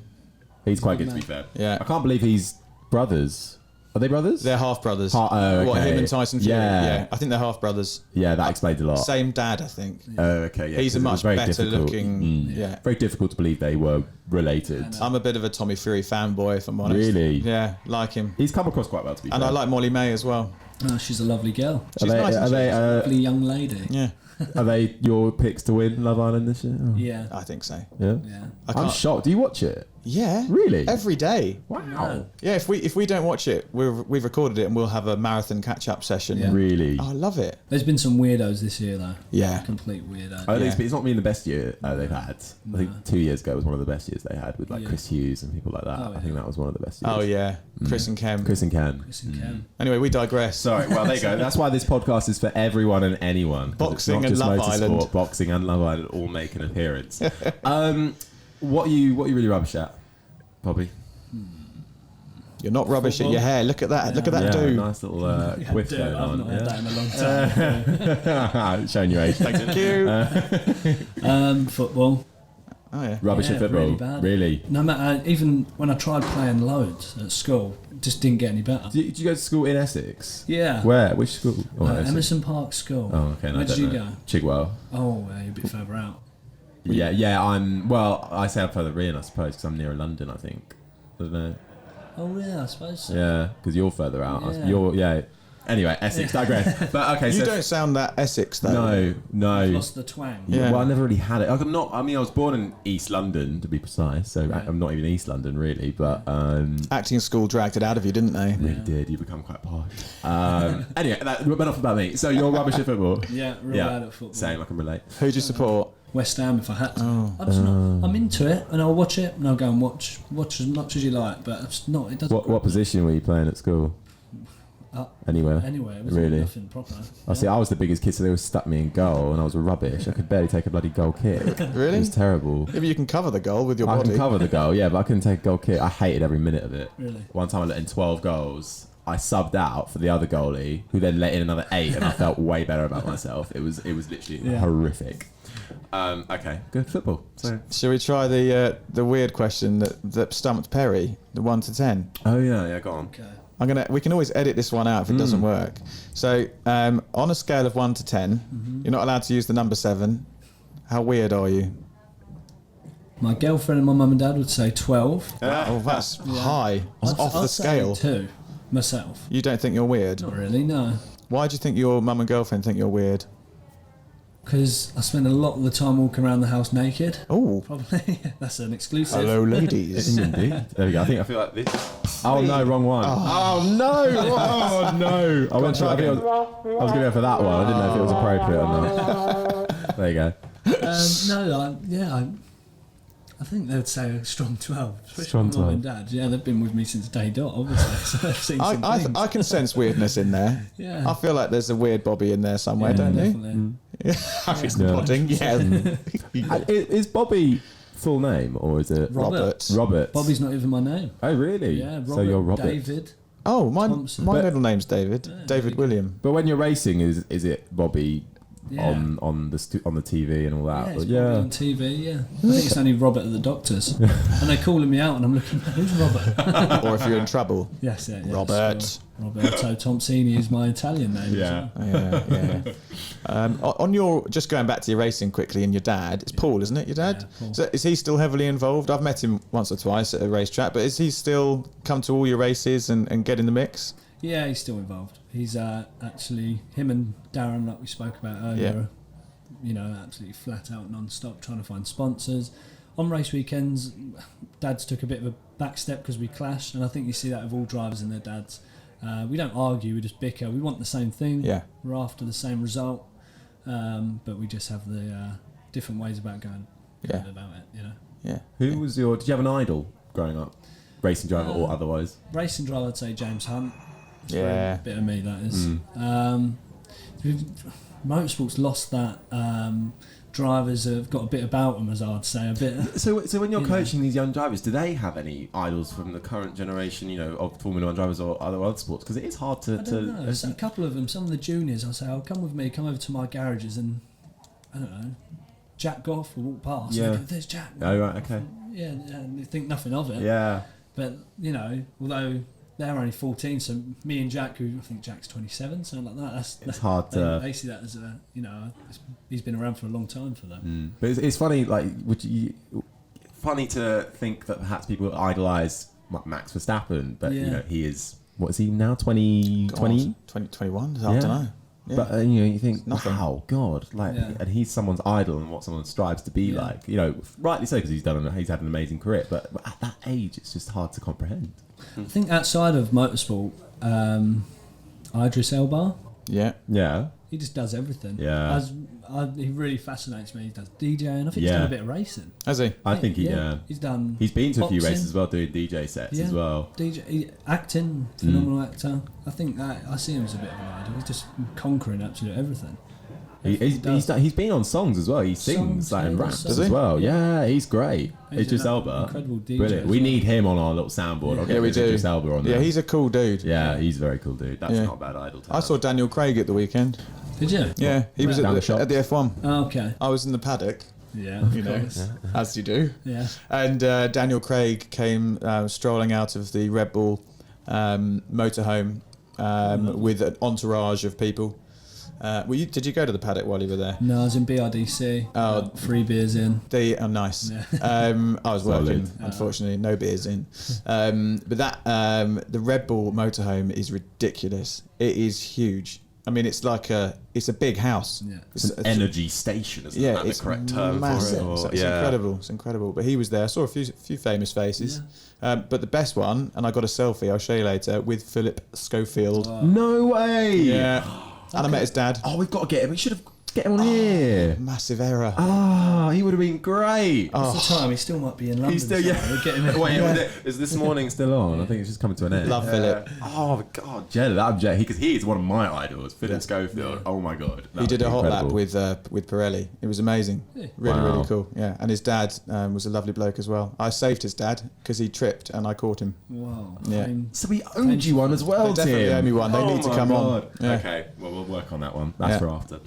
He's quite good, to be fair. Yeah, I can't believe he's brothers. Are they brothers? They're half brothers. Okay. What, him and Tyson Fury? Yeah, I think they're half brothers. Yeah, that explains a lot. Same dad, I think. Okay, yeah. He's a much better looking. Very difficult to believe they were related. I'm a bit of a Tommy Fury fanboy, if I'm honest. Really? Yeah, like him. He's come across quite well, to be fair. And I like Molly May as well. Oh, she's a lovely girl. She's nice. She's a lovely young lady. Yeah. Are they your picks to win Love Island this year? Oh. Yeah. I think so. Yeah? I'm shocked. Do you watch it? Yeah. Really? Every day. Wow. Yeah, if we don't watch it, we've recorded it and we'll have a marathon catch-up session. Yeah. Really? Oh, I love it. There's been some weirdos this year, though. Yeah. Complete weirdo. It's not been the best year they've had. I think 2 years ago was one of the best years they had with Chris Hughes and people like that. I think that was one of the best years. Oh, yeah. Chris and Kem. Anyway, we digress. Sorry, well, there you go. That's why this podcast is for everyone and anyone. Boxing and Love Island. Boxing and Love Island all make an appearance. What are you really rubbish at, Bobby? You're not rubbish Football. at your hair. Look at that. Look at that do. Nice little whiff going I've on. not had that in a long time. Showing your age. Thank you. Football. Oh yeah. Rubbish at football. Really bad. Really? No matter, even when I tried playing loads at school, it just didn't get any better. Did you go to school in Essex? Yeah. Where? Which school? Oh, Essex. Emerson Park School. Oh, okay. No, Where I did don't you know. go? Chigwell. Oh, you're a bit further out. Yeah. I say I'm further in, I suppose, because I'm near London. I think. I don't know. Oh yeah, I suppose so. Yeah, because you're further out. Yeah. Anyway, Essex. Digress. But okay, You don't sound that Essex though. No. Lost the twang. Yeah. Well, I never really had it. I was born in East London, to be precise. So I'm not even East London, really. But Acting school dragged it out of you, didn't they? really did. You become quite posh. Anyway, that went off about me. So you're rubbish at football. Yeah, real bad at football. Same. I can relate. Who do you support? West Ham if I had to. I'm into it and I'll watch it and I'll go and watch as much as you like, but it's not. It doesn't. What position were you playing at school? Anywhere. Anyway, it was Really? nothing proper. I see. I was the biggest kid, so they always stuck me in goal, and I was rubbish. I could barely take a bloody goal kick. Really? It was terrible. Maybe you can cover the goal with your I body. can cover the goal, yeah, but I couldn't take a goal kick. I hated every minute of it. Really? One time I let in 12 goals. I subbed out for the other goalie, who then let in another 8, and I felt way better about myself. It was literally horrific. Okay, good football. So. Shall we try the weird question that stumped Perry, the 1 to 10? Oh yeah, go on. Okay. We can always edit this one out if it doesn't work. So, on a scale of 1 to 10, you're not allowed to use the number 7. How weird are you? My girlfriend and my mum and dad would say 12. Oh, that's high. It's off the I'd scale. say 2 myself. You don't think you're weird? Not really, no. Why do you think your mum and girlfriend think you're weird? Because I spend a lot of the time walking around the house naked. Oh, Probably. That's an exclusive. hello, ladies. Indeed. There we go. I feel like this. Oh no, wrong one. Oh no! Oh no! I was going to go for that one. I didn't know if it was appropriate or not. There you go. I think they would say a strong 12. Especially Strong my mum 12. and dad. Yeah, they've been with me since day dot, obviously. So they've seen some things. I can sense weirdness in there. Yeah. I feel like there's a weird Bobby in there somewhere, don't definitely. you? He's nodding, yeah. Is Bobby full name or is it Robert. Robert. Bobby's not even my name. Oh really? Yeah, Robert, so you're Robert. David. Oh, my Thompson. middle name's David. David William. But when you're racing, is it Bobby Yeah. on the TV and all that? Yeah, But it's Bobby on TV, yeah. I think it's only Robert at the doctor's. And they're calling me out and I'm looking, who's Robert? Or if you're in trouble. Yes, yeah. Robert. Sure. Roberto Thompson is my Italian name. Yeah. Yeah. On your, just going back to your racing quickly, and your dad, it's Paul, isn't it? Your dad. Yeah, Paul. So is he still heavily involved? I've met him once or twice at a racetrack, but is he still come to all your races and get in the mix? Yeah, he's still involved. He's actually, him and Darren, like we spoke about earlier, absolutely flat out non-stop trying to find sponsors. On race weekends, Dad's took a bit of a back step because we clashed, and I think you see that with all drivers and their dads. We don't argue, we just bicker. We want the same thing. Yeah. We're after the same result, but we just have the different ways about going about it, Yeah. Did you have an idol growing up? Racing driver or otherwise? Racing driver, I'd say James Hunt. That's Yeah. a bit of me, that is. Motorsport's lost that. Drivers have got a bit about them, as I'd say, a bit. So when you're coaching these young drivers, do they have any idols from the current generation, of Formula One drivers or other sports? Because it is hard to. I don't know. So a couple of them, some of the juniors, I'll say, come with me, come over to my garages, and I don't know, Jack Goff will walk past. Yeah. And go, there's Jack. Oh right, okay. Yeah, and they think nothing of it. Yeah. But although they're only 14, so me and Jack, who I think Jack's 27, something like that. It's hard to. They see that as he's been around for a long time for that. But it's funny, funny to think that perhaps people idolise Max Verstappen, but he is. What is he now? 2021? I don't know. Yeah. But you think, Nothing. wow, God, and he's someone's idol and what someone strives to be like. Rightly so, because he's had an amazing career. But at that age, it's just hard to comprehend. I think outside of motorsport, Idris Elba, Yeah. he just does everything. Yeah. He really fascinates me. He does DJing. I think he's done a bit of racing. Has he? I think He's done. He's been to a few boxing. races as well, doing DJ sets as well. Acting, phenomenal actor. I think that I see him as a bit of an idol. He's just conquering absolutely everything. He's been on songs as well. He sings and raps Does he? as well. Yeah, he's great. He's Idris an Elba, incredible DJ brilliant. as We well. need him on our little soundboard. I'll get Yeah, we do. Idris Elba on there. Yeah, he's a cool dude. Yeah, he's a very cool dude. That's Yeah. not a bad idol to I have. saw Daniel Craig at the weekend. Did you? Yeah, he was Down the at shop. the F1. Oh, okay. I was in the paddock, Yeah. Of you know, course. as you do. Yeah. And Daniel Craig came strolling out of the Red Bull motorhome with an entourage of people. Did you go to the paddock while you were there? No, I was in BRDC. Oh. 3 beers in. They are nice. Yeah. I was working, Solid. unfortunately, no beers in. But that the Red Bull motorhome is ridiculous. It is huge. I mean, it's a big house. Yeah. It's an energy station, isn't Yeah, that it's the correct term massive. for it? It's incredible. It's incredible. But he was there. I saw a few famous faces. But the best one, and I got a selfie. I'll show you later with Philip Schofield. No way. Yeah, and I met his dad. Oh, we've got to get him. We should have get him on here. Massive error. Ah, he would have been great. What's the time? He still might be in London. He's still, yeah. We'll get him Wait, is this morning still on? I think it's just coming to an end. Love Philip. Oh God, jelly. Because he is one of my idols, Philip Schofield. Oh my God, He did a hot lap with Pirelli. It was amazing. Really, Wow. really cool. Yeah, and his dad was a lovely bloke as well. I saved his dad because he tripped and I caught him. Wow. Yeah. So we owed you one as well, They definitely Tim. owe me one. They need to my come on. God. Yeah. Okay, well we'll work on that one. That's Yeah. for after.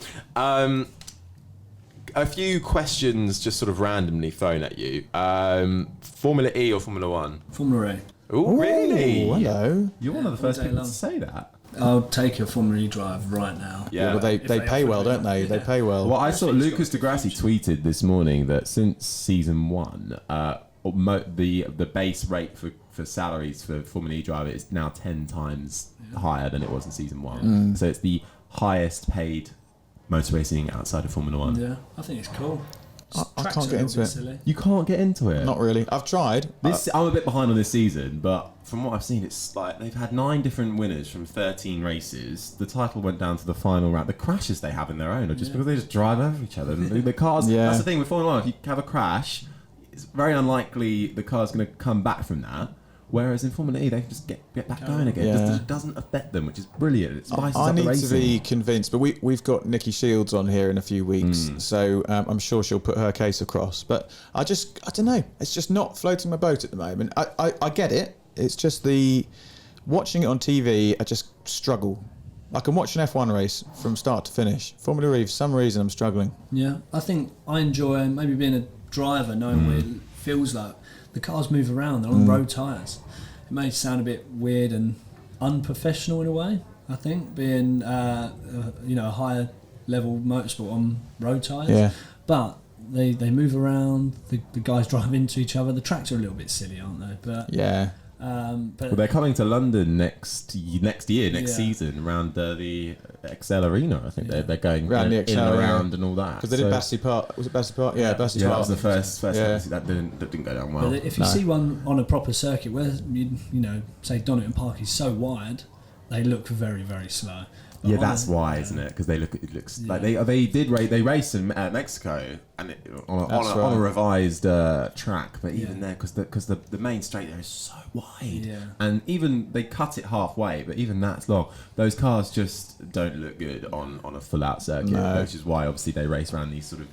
A few questions just sort of randomly thrown at you. Formula E or Formula One? Formula E. Oh, really? Ooh, hello. You're one of the first all day people long. to say that. I'll take a Formula E drive right now. Yeah. Well, they If they pay offer well, it, don't they? They yeah. pay well. Well, I saw Lucas Degrassi tweeted this morning that since season 1, the base rate for salaries for Formula E driver is now 10 times higher than it was in season 1. So it's the highest paid motor racing outside of Formula 1. Yeah, I think it's cool. I Tracks can't are get a into little it. bit silly. You can't get into it. Not really. I've tried. I'm a bit behind on this season, but from what I've seen, it's like they've had 9 different winners from 13 races. The title went down to the final round. The crashes they have in their own are just because they just drive over each other. And the cars. Yeah. That's the thing with Formula 1. If you have a crash, it's very unlikely the car's going to come back from that. Whereas in Formula E, they can just get back going again. Yeah. It doesn't affect them, which is brilliant. It spices I up the need racing. to be convinced, but we've got Nikki Shields on here in a few weeks, so I'm sure she'll put her case across. But I don't know. It's just not floating my boat at the moment. I get it. It's just watching it on TV. I just struggle. I can watch an F1 race from start to finish. Formula E, for some reason, I'm struggling. Yeah, I think I enjoy maybe being a driver, knowing what it feels like. The cars move around, they're on road tyres. It may sound a bit weird and unprofessional in a way, I think, being a higher level motorsport on road tyres. Yeah. But they move around, the guys drive into each other. The tracks are a little bit silly, aren't they? But Yeah. but Well, they're coming to London next Yeah. season, around the XL Arena. I think they're going Around the in XL, and yeah. around and all that. Because they did Battersea Park. Was it Battersea Park? Yeah, Battersea Yeah, that Park. was the first Yeah. that didn't go down well. But if you see one on a proper circuit where say Donington Park is so wide, they look very, very slow. But Yeah, on that's a- why, yeah. isn't it? Because it looks like Yeah. they raced in Mexico and on That's a right. revised track, but even there because the main straight there is so wide, Yeah. and even they cut it halfway, but even that's long. Those cars just don't look good on a full out circuit, No. which is why obviously they race around these sort of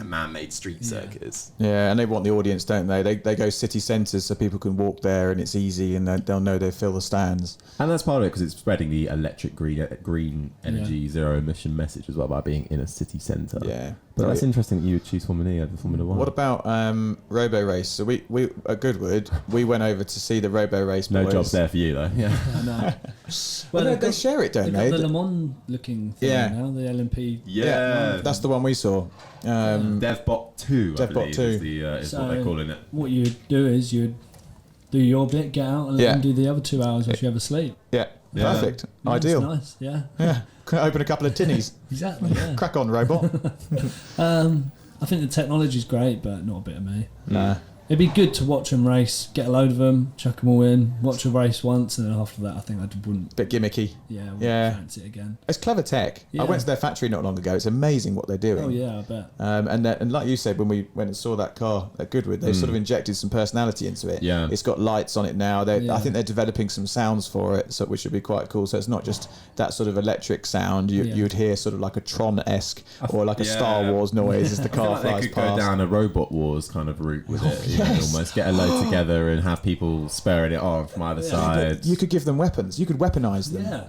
man-made street circuits. Yeah, and they want the audience, don't they? They go city centres so people can walk there and it's easy and they'll know they fill the stands. And that's part of it because it's spreading the electric green energy zero emission message as well by being in a city centre. Yeah. But that's interesting that you would choose Formula E over Formula 1. What about Robo Race? So we at Goodwood, we went over to see the Robo Race No boys. jobs there for you though. Yeah. I know. Well, they've they got- share it, don't they've they? got the Le Mans looking thing Yeah. now, the LMP. Yeah. That's the one we saw. DevBot 2, I DevBot believe, 2. is what they're calling it. What you'd do is you'd do your bit, get out, and let them do the other 2 hours whilst you have a sleep. Yeah, Yeah. perfect. Yeah, it's Ideal. nice, yeah. Yeah. Open a couple of tinnies. Exactly, yeah. Crack on, robot. I think the technology's great, but not a bit of me. Nah. it'd be good to watch them race, get a load of them, chuck them all in, watch a race once, and then after that, I think I wouldn't. Bit gimmicky. Yeah, wouldn't fancy it again. It's clever tech. Yeah. I went to their factory not long ago. It's amazing what they're doing. Oh yeah, I bet. And like you said, when we went and saw that car at Goodwood, they sort of injected some personality into it. Yeah. It's got lights on it now. I think they're developing some sounds for it, which would be quite cool. So it's not just that sort of electric sound. You'd hear sort of like a Tron-esque or like a Star Wars noise as the car flies they could past. go down a Robot Wars kind of route with it. You know, almost get a load together and have people spurring it on from either side. You could give them weapons. You could weaponize them. Yeah.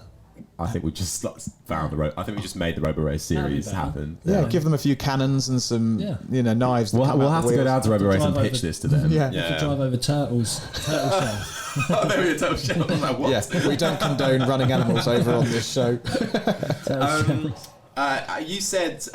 I think we just found I think we just made the Robo Race series happen. Yeah, give them a few cannons and some, knives. We'll have to go down to Robo Race and pitch this to them. Yeah. You could drive over turtles. Turtle shell. Maybe a total shell. Like, what? Yeah, we don't condone running animals over on this show. You said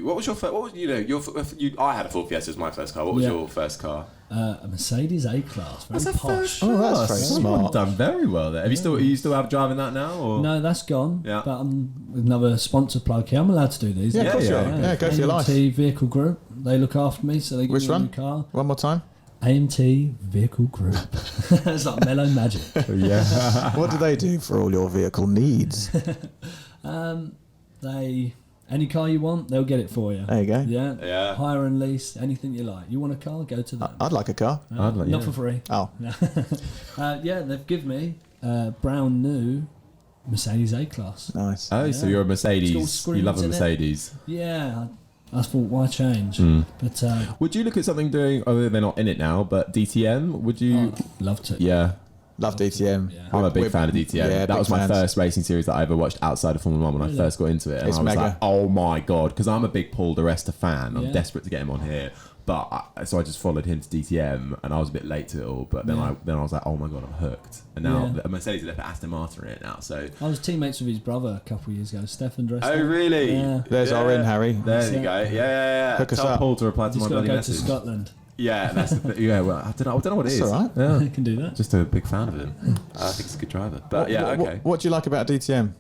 what was your first? What was I had a Ford Fiesta as my first car. What was your first car? A Mercedes A-Class. Very posh. Oh, that's very Someone smart. done very well there. Are you still have driving that now? Or? No, that's gone. Yeah. But another sponsor plug here. I'm allowed to do these. Yeah, of course you are. yeah. Yeah, go for your life. AMT Vehicle Group. They look after me, so they give Which me a one? new car. One more time. AMT Vehicle Group. It's like mellow magic. Yeah. What do they do for all your vehicle needs? Any car you want, they'll get it for you. There you go. Yeah. Hire and lease, anything you like. You want a car, go to them. I'd like a car. Not for free. Oh, They've given me brand new Mercedes A-Class. nice. Oh, so you're a It's got Mercedes. screens You love a in it. Mercedes. Yeah, I thought, why change? But Would you look at something doing? Although they're not in it now, but DTM. Would you? I'd love to. Yeah. Love DTM. Yeah. I'm a big fan of DTM. Yeah, that big was my fans. first racing series that I ever watched outside of Formula 1 when I first got into it. And It's I was mega. like, oh my God, because I'm a big Paul di Resta fan. I'm Yeah. desperate to get him on here. So I just followed him to DTM and I was a bit late to it all. But then I was like, oh my God, I'm hooked. And now Mercedes have put Aston Martin in it now. So I was teammates with his brother a couple of years ago, Stefan Dresser. Oh really? Yeah. There's our in, Harry. there you go. Yeah. Hook us Tell up. Paul to reply to Just my got to bloody go message. to Scotland. Yeah, That's the thing. Yeah, well, I don't know what it is. That's all right. Yeah. I can do that. Just a big fan of him. I think he's a good driver. But yeah, okay. What do you like about DTM?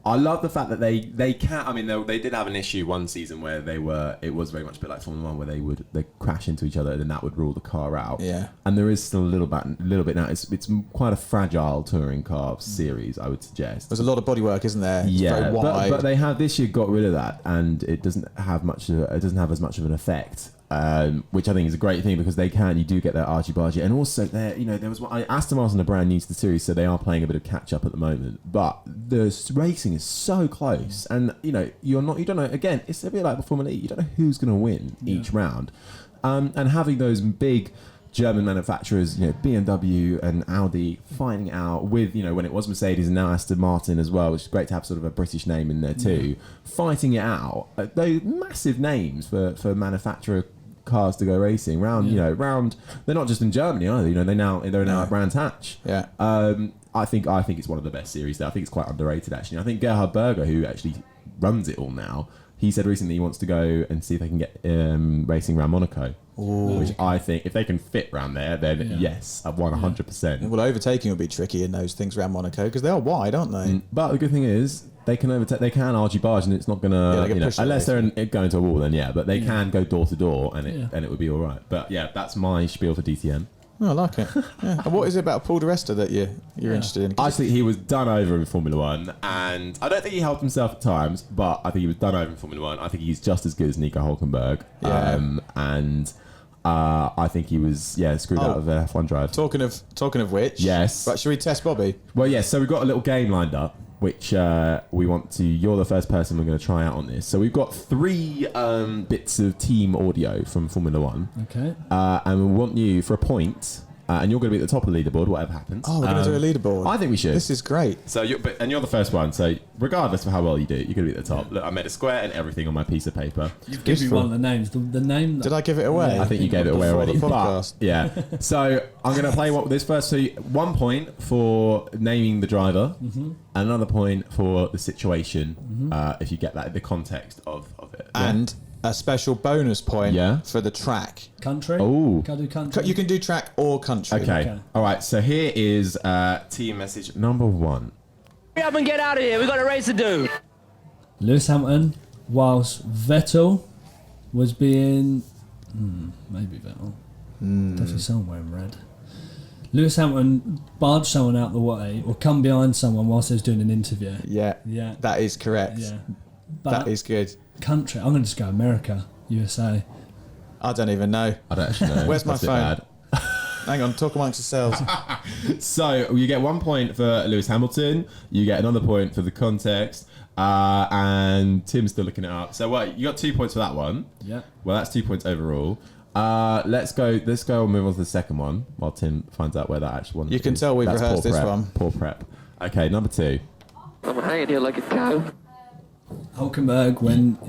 I love the fact that they can. I mean, they did have an issue one season where it was very much a bit like Formula 1, where they crash into each other and then that would rule the car out. Yeah. And there is still a little bit now. It's quite a fragile touring car series, I would suggest. There's a lot of bodywork, isn't there? It's very wide. but they have this year got rid of that, and it doesn't have as much of an effect. Which I think is a great thing because you do get that argy-bargy, and also there was Aston Martin are brand new to the series, so they are playing a bit of catch up at the moment. But the racing is so close, and you don't know. Again, it's a bit like the Formula E. You don't know who's going to win each round, and having those big German manufacturers, BMW and Audi, fighting out with when it was Mercedes and now Aston Martin as well, which is great to have sort of a British name in there too, fighting it out. Those massive names for manufacturer cars to go racing round. They're not just in Germany either. They're now at Brands Hatch. Yeah. I think it's one of the best series there. I think it's quite underrated actually. I think Gerhard Berger, who actually runs it all now, he said recently he wants to go and see if they can get racing around Monaco. Ooh. Which I think if they can fit round there, then yes, I've won 100%. Well, overtaking will be tricky in those things around Monaco because they are wide, aren't they? But the good thing is they can overtake. They can argy-barge, and it's not gonna. Unless they're going to a wall, then but they can go door to door, and it would be all right. But yeah, that's my spiel for DTM. Oh, I like it. Yeah. And what is it about Paul di Resta that you're interested in? I think he was done over in Formula 1, and I don't think he helped himself at times, but I think he was done over in Formula 1. I think he's just as good as Nico Hülkenberg. And I think he was screwed out of an F1 drive. Talking of which, yes. But should we test Bobby? Well, yes. So we've got a little game lined up, which we want to. You're the first person we're going to try out on this. So we've got 3 bits of team audio from Formula 1. Okay. And we want you for a point. And you're going to be at the top of the leaderboard, whatever happens. Oh, we're going to do a leaderboard. I think we should. This is great. So you're the first one. So regardless of how well you do, you're going to be at the top. Look, I made a square and everything on my piece of paper. You've given me one of the names. The name. Did I give it away? I think you gave it away already. The podcast. But, yeah. So I'm going to play this first. So 1 point for naming the driver, and another point for the situation. If you get that, the context of it. And a special bonus point for the track. Country? Oh. Can I do country? You can do track or country. Okay. All right. So here is team message number 1. Hurry up and get out of here. We got a race to do. Lewis Hamilton, whilst Vettel was being... maybe Vettel. Definitely someone wearing red. Lewis Hamilton barged someone out the way or come behind someone whilst he was doing an interview. Yeah. That is correct. Yeah. That is good. Country. I'm going to just go America, USA. I don't even know. I don't actually know. Where's my That's a bit phone? bad. Hang on, talk amongst yourselves. So you get 1 point for Lewis Hamilton. You get another point for the context. And Tim's still looking it up. So what? You got 2 points for that one. Yeah. Well, that's 2 points overall. Let's go and move on to the second one while Tim finds out where that actual one is. You can tell we've rehearsed this one. Poor prep. Okay, number 2. I'm hanging here like a cow. Hulkenberg when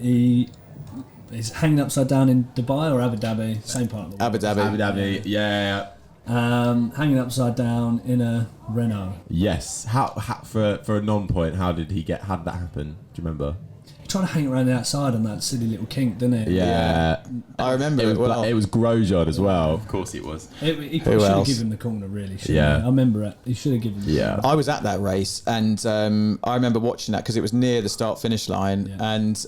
he's hanging upside down in Dubai or Abu Dhabi, same part of the world. Abu Dhabi. Yeah. Hanging upside down in a Renault. Yes. How for a non-point? How did that happen? Do you remember? He tried to hang around the outside on that silly little kink, didn't he? Yeah. I remember it well. It was Grosjean as well. Of course it was. He probably should have given him the corner, really. Yeah. I remember it. He should have given him the corner. I was at that race, and I remember watching that because it was near the start-finish line, and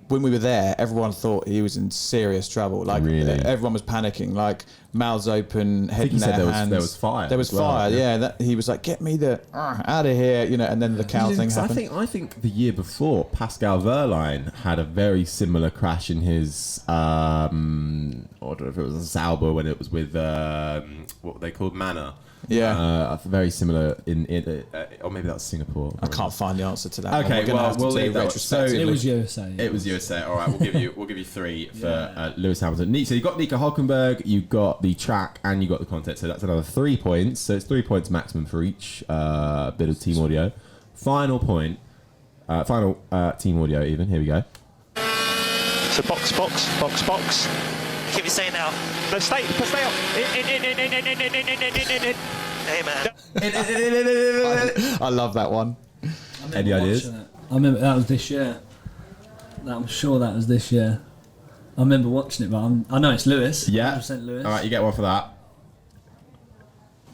when we were there, everyone thought he was in serious trouble. Like, really? Everyone was panicking, like mouths open, head in their hands. There was fire. There was fire. Yeah, he was like, "Get me out of here," and then the cow thing happened. I think the year before, Pascal Wehrlein had a very similar crash in his I don't know if it was a Sauber when it was with what they called Manor. Yeah, very similar in or maybe that's Singapore. I can't find the answer to that. Okay, we'll leave that. So it was USA. It was USA. All right, we'll give you 3 for Lewis Hamilton. So you got Nico Hulkenberg, you got the track, and you got the context. So that's another 3 points. So it's 3 points maximum for each bit of team audio. Final point. Final team audio. Even here we go. So box. Keep you saying now. Let's stay up. In. Hey man. I love that one. Any ideas? I remember that was this year. I'm sure that was this year. I remember watching it, but I know it's Lewis. Yeah. 100% Lewis. All right, you get one for that.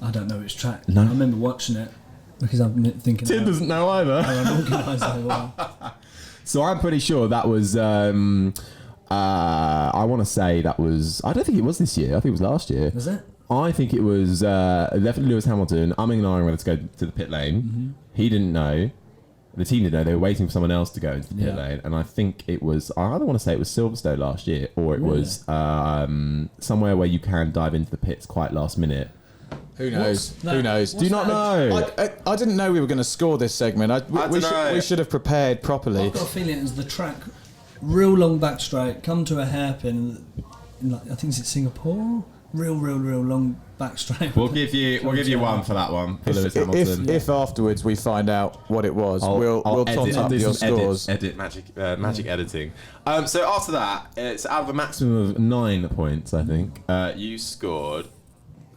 I don't know which track. No. I remember watching it because I'm thinking. Tim doesn't know either. How unorganised they were. So I'm pretty sure that was. I want to say that was. I don't think it was this year. I think it was last year. Was it? I think it was definitely Lewis Hamilton. I'm ignoring whether to go to the pit lane. Mm-hmm. He didn't know. The team didn't know. They were waiting for someone else to go into the pit lane. And I think it was. I either want to say it was Silverstone last year, or it was somewhere where you can dive into the pits quite last minute. Who knows? Who Who knows? Do you not know? I didn't know we were going to score this segment. We should have prepared properly. I've got a feeling it was the track, real long back straight, come to a hairpin. In like, I think it's Singapore. Real long back straight. We'll give you one for that one for Lewis Hamilton. If afterwards we find out what it was, we'll tot up your scores. Edit magic editing. So after that, it's out of a maximum of 9 points. I think you scored.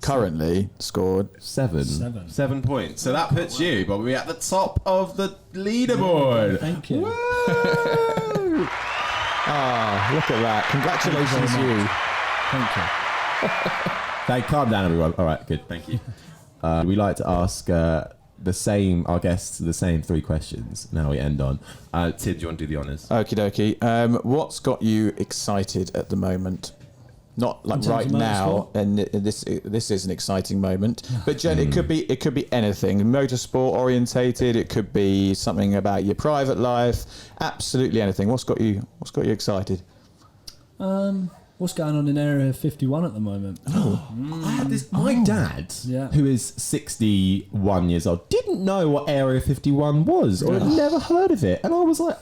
Currently scored 7 points. So that puts you, Bobby, at the top of the leaderboard. Thank you. Ah, look at that! Congratulations, you. Thank you. Calm down, everyone. All right, good. Thank you. We like to ask our guests the same 3 questions. Now we end on. Tim, do you want to do the honours? Okie dokie. What's got you excited at the moment? Not like right now, and this is an exciting moment. But Jen, it could be anything. Motorsport orientated. It could be something about your private life. Absolutely anything. What's got you excited? What's going on in Area 51 at the moment? I had this. My dad, Yeah. who is 61 years old, didn't know what Area 51 was, or had never heard of it, and I was like,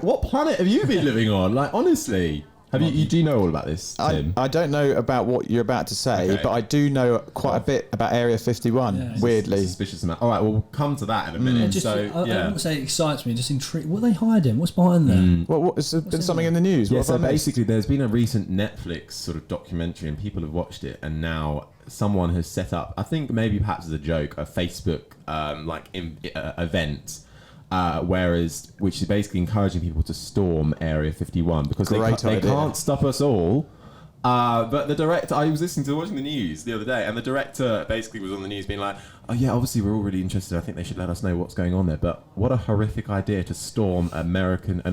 "What planet have you been living on?" Like, honestly. Do you know all about this, Tim? I don't know about what you're about to say, Okay. but I do know quite a bit about Area 51, Yeah. weirdly. Suspicious amount. All right, we'll come to that in a minute. I wouldn't say it excites me, just intrigued. What are they hiding? What's behind there? Has there been something in the news? Yeah, What so have I missed? basically there's been a recent Netflix sort of documentary and people have watched it, and now someone has set up, I think maybe perhaps as a joke, a Facebook event. Which is basically encouraging people to storm Area 51 because they can't stop us all. But the director, I was watching the news the other day, and the director basically was on the news being like, "Oh yeah, obviously we're all really interested. I think they should let us know what's going on there. But what a horrific idea to storm an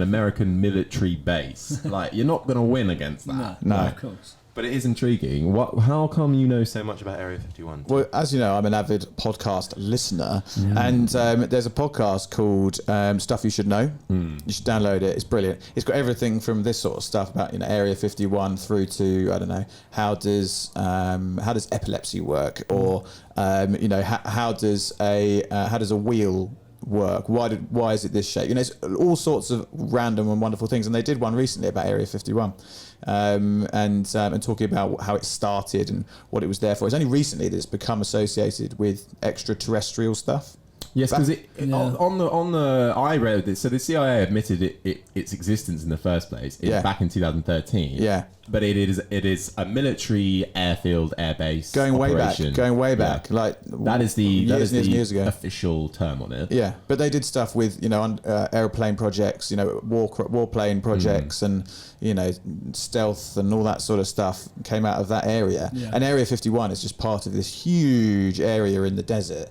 American military base! Like, you're not going to win against that." No. Of course. But it is intriguing. How come you know so much about Area 51? Well, as you know, I'm an avid podcast listener, and there's a podcast called Stuff You Should Know. You should download it. It's brilliant. It's got everything from this sort of stuff about Area 51 through to I don't know how does epilepsy work, or how does a wheel work? Why is it this shape? It's all sorts of random and wonderful things. And they did one recently about Area 51. And talking about how it started and what it was there for. It's only recently that it's become associated with extraterrestrial stuff. Yes, because I read this. So the CIA admitted its existence in the first place back in 2013. Yeah, but it is a military airfield airbase going operation. way back. Yeah. Like that is the years ago. Official term on it. Yeah, but they did stuff with airplane projects, warplane projects, and stealth and all that sort of stuff came out of that area. Yeah. And Area 51 is just part of this huge area in the desert,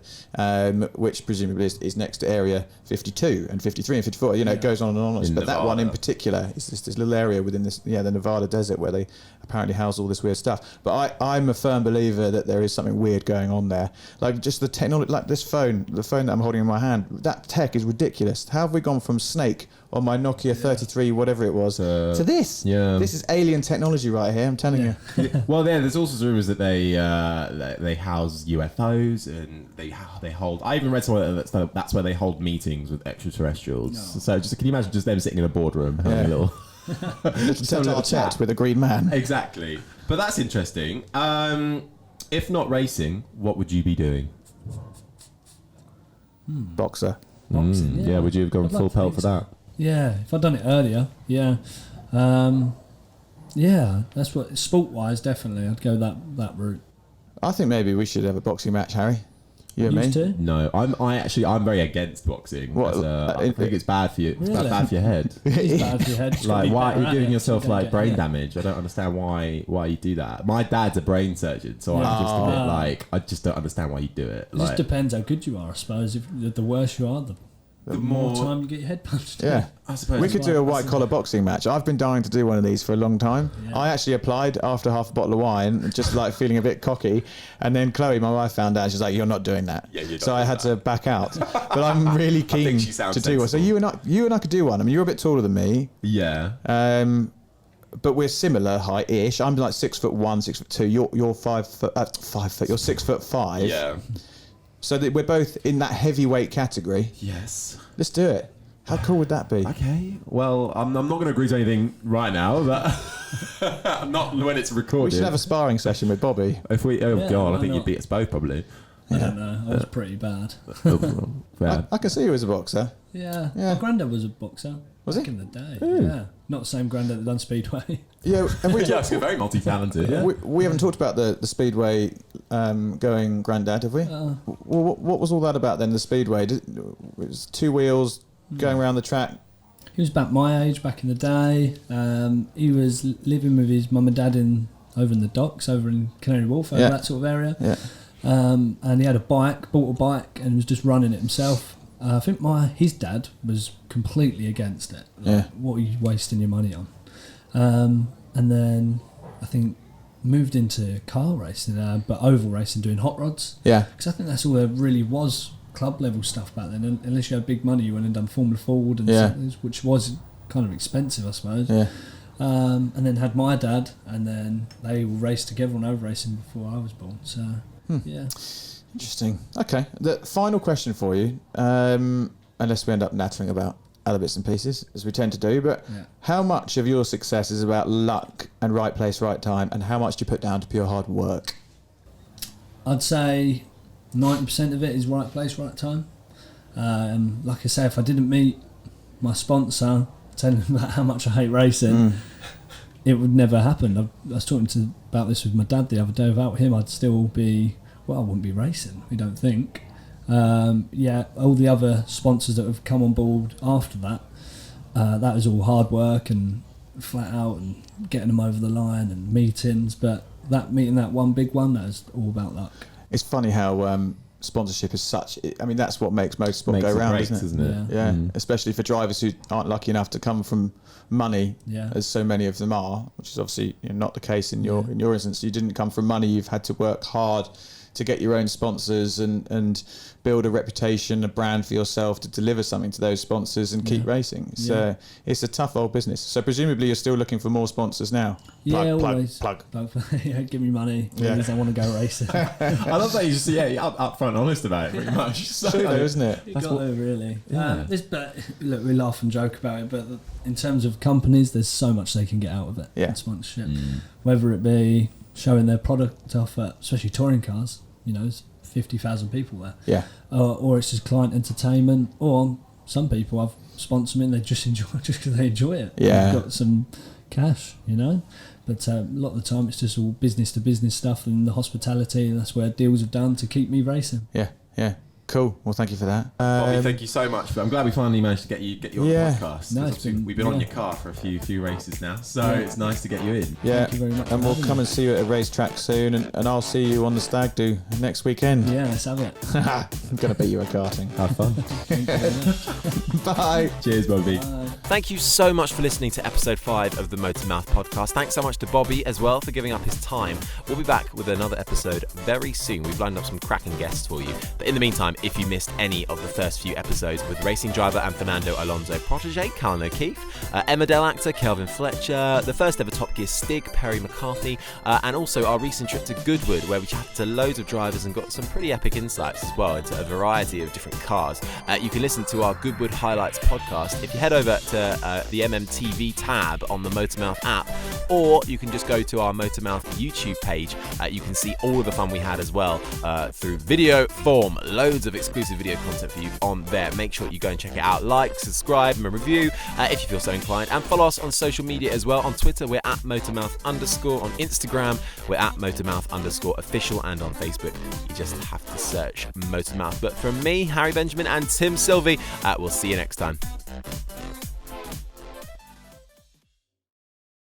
which presumably is next to Area 52 and 53 and 54. It goes on and on. But Nevada. That one in particular is this little area within the Nevada desert where they apparently house all this weird stuff. But I'm a firm believer that there is something weird going on there. Like just the technology, like the phone that I'm holding in my hand, that tech is ridiculous. How have we gone from Snake on my Nokia 33, whatever it was, to this? Yeah. This is alien technology right here, I'm telling you. Well, there's also rumors that they house UFOs and they hold. I even read somewhere that's where they hold meetings with extraterrestrials. No. So can you imagine just them sitting in a boardroom having a little chat with a green man? Exactly. But that's interesting. If not racing, what would you be doing? Boxer. Yeah, would you have gone full pelt for that? Yeah, if I'd done it earlier, yeah. That's what, sport-wise, definitely, I'd go that route. I think maybe we should have a boxing match, Harry. You and me? Too? No, I'm very against boxing. I think it's bad for you. It's bad for your head. It's bad for your head. Like, why are you giving yourself brain damage? I don't understand why you do that. My dad's a brain surgeon, so I'm just a bit I just don't understand why you do it. It just depends how good you are, I suppose. If the worse you are, the more time you get your head punched. Yeah, I suppose we could do a white collar boxing match. I've been dying to do one of these for a long time. Yeah. I actually applied after half a bottle of wine, just feeling a bit cocky, and then Chloe, my wife, found out. She's like, "You're not doing that." Yeah, so I had to back out. But I'm really keen to do one. So you and I could do one. I mean, you're a bit taller than me. Yeah. But we're similar height-ish. I'm like 6'1", 6'2". You're 5 foot. You're 6'5". Yeah. So that we're both in that heavyweight category. Yes. Let's do it. How cool would that be? Okay. Well, I'm not going to agree to anything right now, but not when it's recorded. We should have a sparring session with Bobby. If we, God, I think you'd beat us both probably. I don't know. I was pretty bad. I can see you as a boxer. Yeah. My granddad was a boxer. Was back he? In the day. Ooh. Yeah. Not the same granddad that done Speedway. Yeah, and we very multi-talented. Yeah. We haven't talked about the Speedway going granddad, have we? What was all that about then? The Speedway, it was 2 wheels going around the track. He was about my age back in the day. He was living with his mum and dad over in the docks, over in Canary Wharf, that sort of area. Yeah. And he had bought a bike, and was just running it himself. I think his dad was completely against it. What are you wasting your money on? And then I think moved into car racing, but oval racing, doing hot rods. Yeah. Because I think that's all there really was club level stuff back then. Unless you had big money, you went and done Formula Ford and something, which was kind of expensive, I suppose. Yeah. And then had my dad, and then they all raced together on oval racing before I was born. So yeah. Interesting. Okay. The final question for you, unless we end up nattering about other bits and pieces, as we tend to do, but how much of your success is about luck and right place, right time, and how much do you put down to pure hard work? I'd say 90% of it is right place, right time. Like I say, if I didn't meet my sponsor, telling them about how much I hate racing, it would never happen. I was talking about this with my dad the other day. Without him, I'd still be... Well, I wouldn't be racing, we don't think. All the other sponsors that have come on board after that, that was all hard work and flat out and getting them over the line and meetings. But meeting that one big one, that was all about luck. It's funny how sponsorship is such. I mean, that's what makes motorsport Makes go it round, great, isn't it? it? Yeah, especially for drivers who aren't lucky enough to come from money, as so many of them are, which is obviously not the case in your instance. You didn't come from money; you've had to work hard to get your own sponsors and build a reputation, a brand for yourself to deliver something to those sponsors and keep racing. So it's a tough old business. So presumably you're still looking for more sponsors now. Always. Plug. Give me money. Please, I want to go racing. I love that you just up front honest about it, pretty much. It's true though, isn't it? You got to really. But look, we laugh and joke about it, but in terms of companies, there's so much they can get out of it. In sponsorship, whether it be showing their product off at, especially touring cars, there's 50,000 people there. Or it's just client entertainment, or some people I've sponsored them and they just enjoy it just because they enjoy it. They've got some cash, But a lot of the time it's just all business to business stuff and the hospitality, and that's where deals have done to keep me racing. Yeah. Cool. Well, thank you for that. Bobby, thank you so much. I'm glad we finally managed to get you on the podcast. No, we've been on your car for a few races now, so it's nice to get you in. Thank you very much. And we'll come and see you at a racetrack soon, and I'll see you on the Stag Do next weekend. Yeah, let's have it. I'm going to beat you at karting. Have fun. Thank you very much. Bye. Cheers, Bobby. Thank you so much for listening to episode 5 of the MotorMouth Podcast. Thanks so much to Bobby as well for giving up his time. We'll be back with another episode very soon. We've lined up some cracking guests for you. But in the meantime, if you missed any of the first few episodes with racing driver and Fernando Alonso protege, Callan O'Keefe, Emmerdale actor Kelvin Fletcher, the first ever Top Gear Stig, Perry McCarthy, and also our recent trip to Goodwood, where we chatted to loads of drivers and got some pretty epic insights as well into a variety of different cars. You can listen to our Goodwood Highlights podcast if you head over to the MMTV tab on the MotorMouth app, or you can just go to our MotorMouth YouTube page. You can see all of the fun we had as well through video form. Loads of exclusive video content for you on there. Make sure you go and check it out. Like, subscribe, and review if you feel so inclined, and follow us on social media as well. On Twitter, we're at MotorMouth_. On Instagram, we're at MotorMouth_official, and on Facebook, you just have to search MotorMouth. But from me, Harry Benjamin, and Tim Sylvie, we'll see you next time.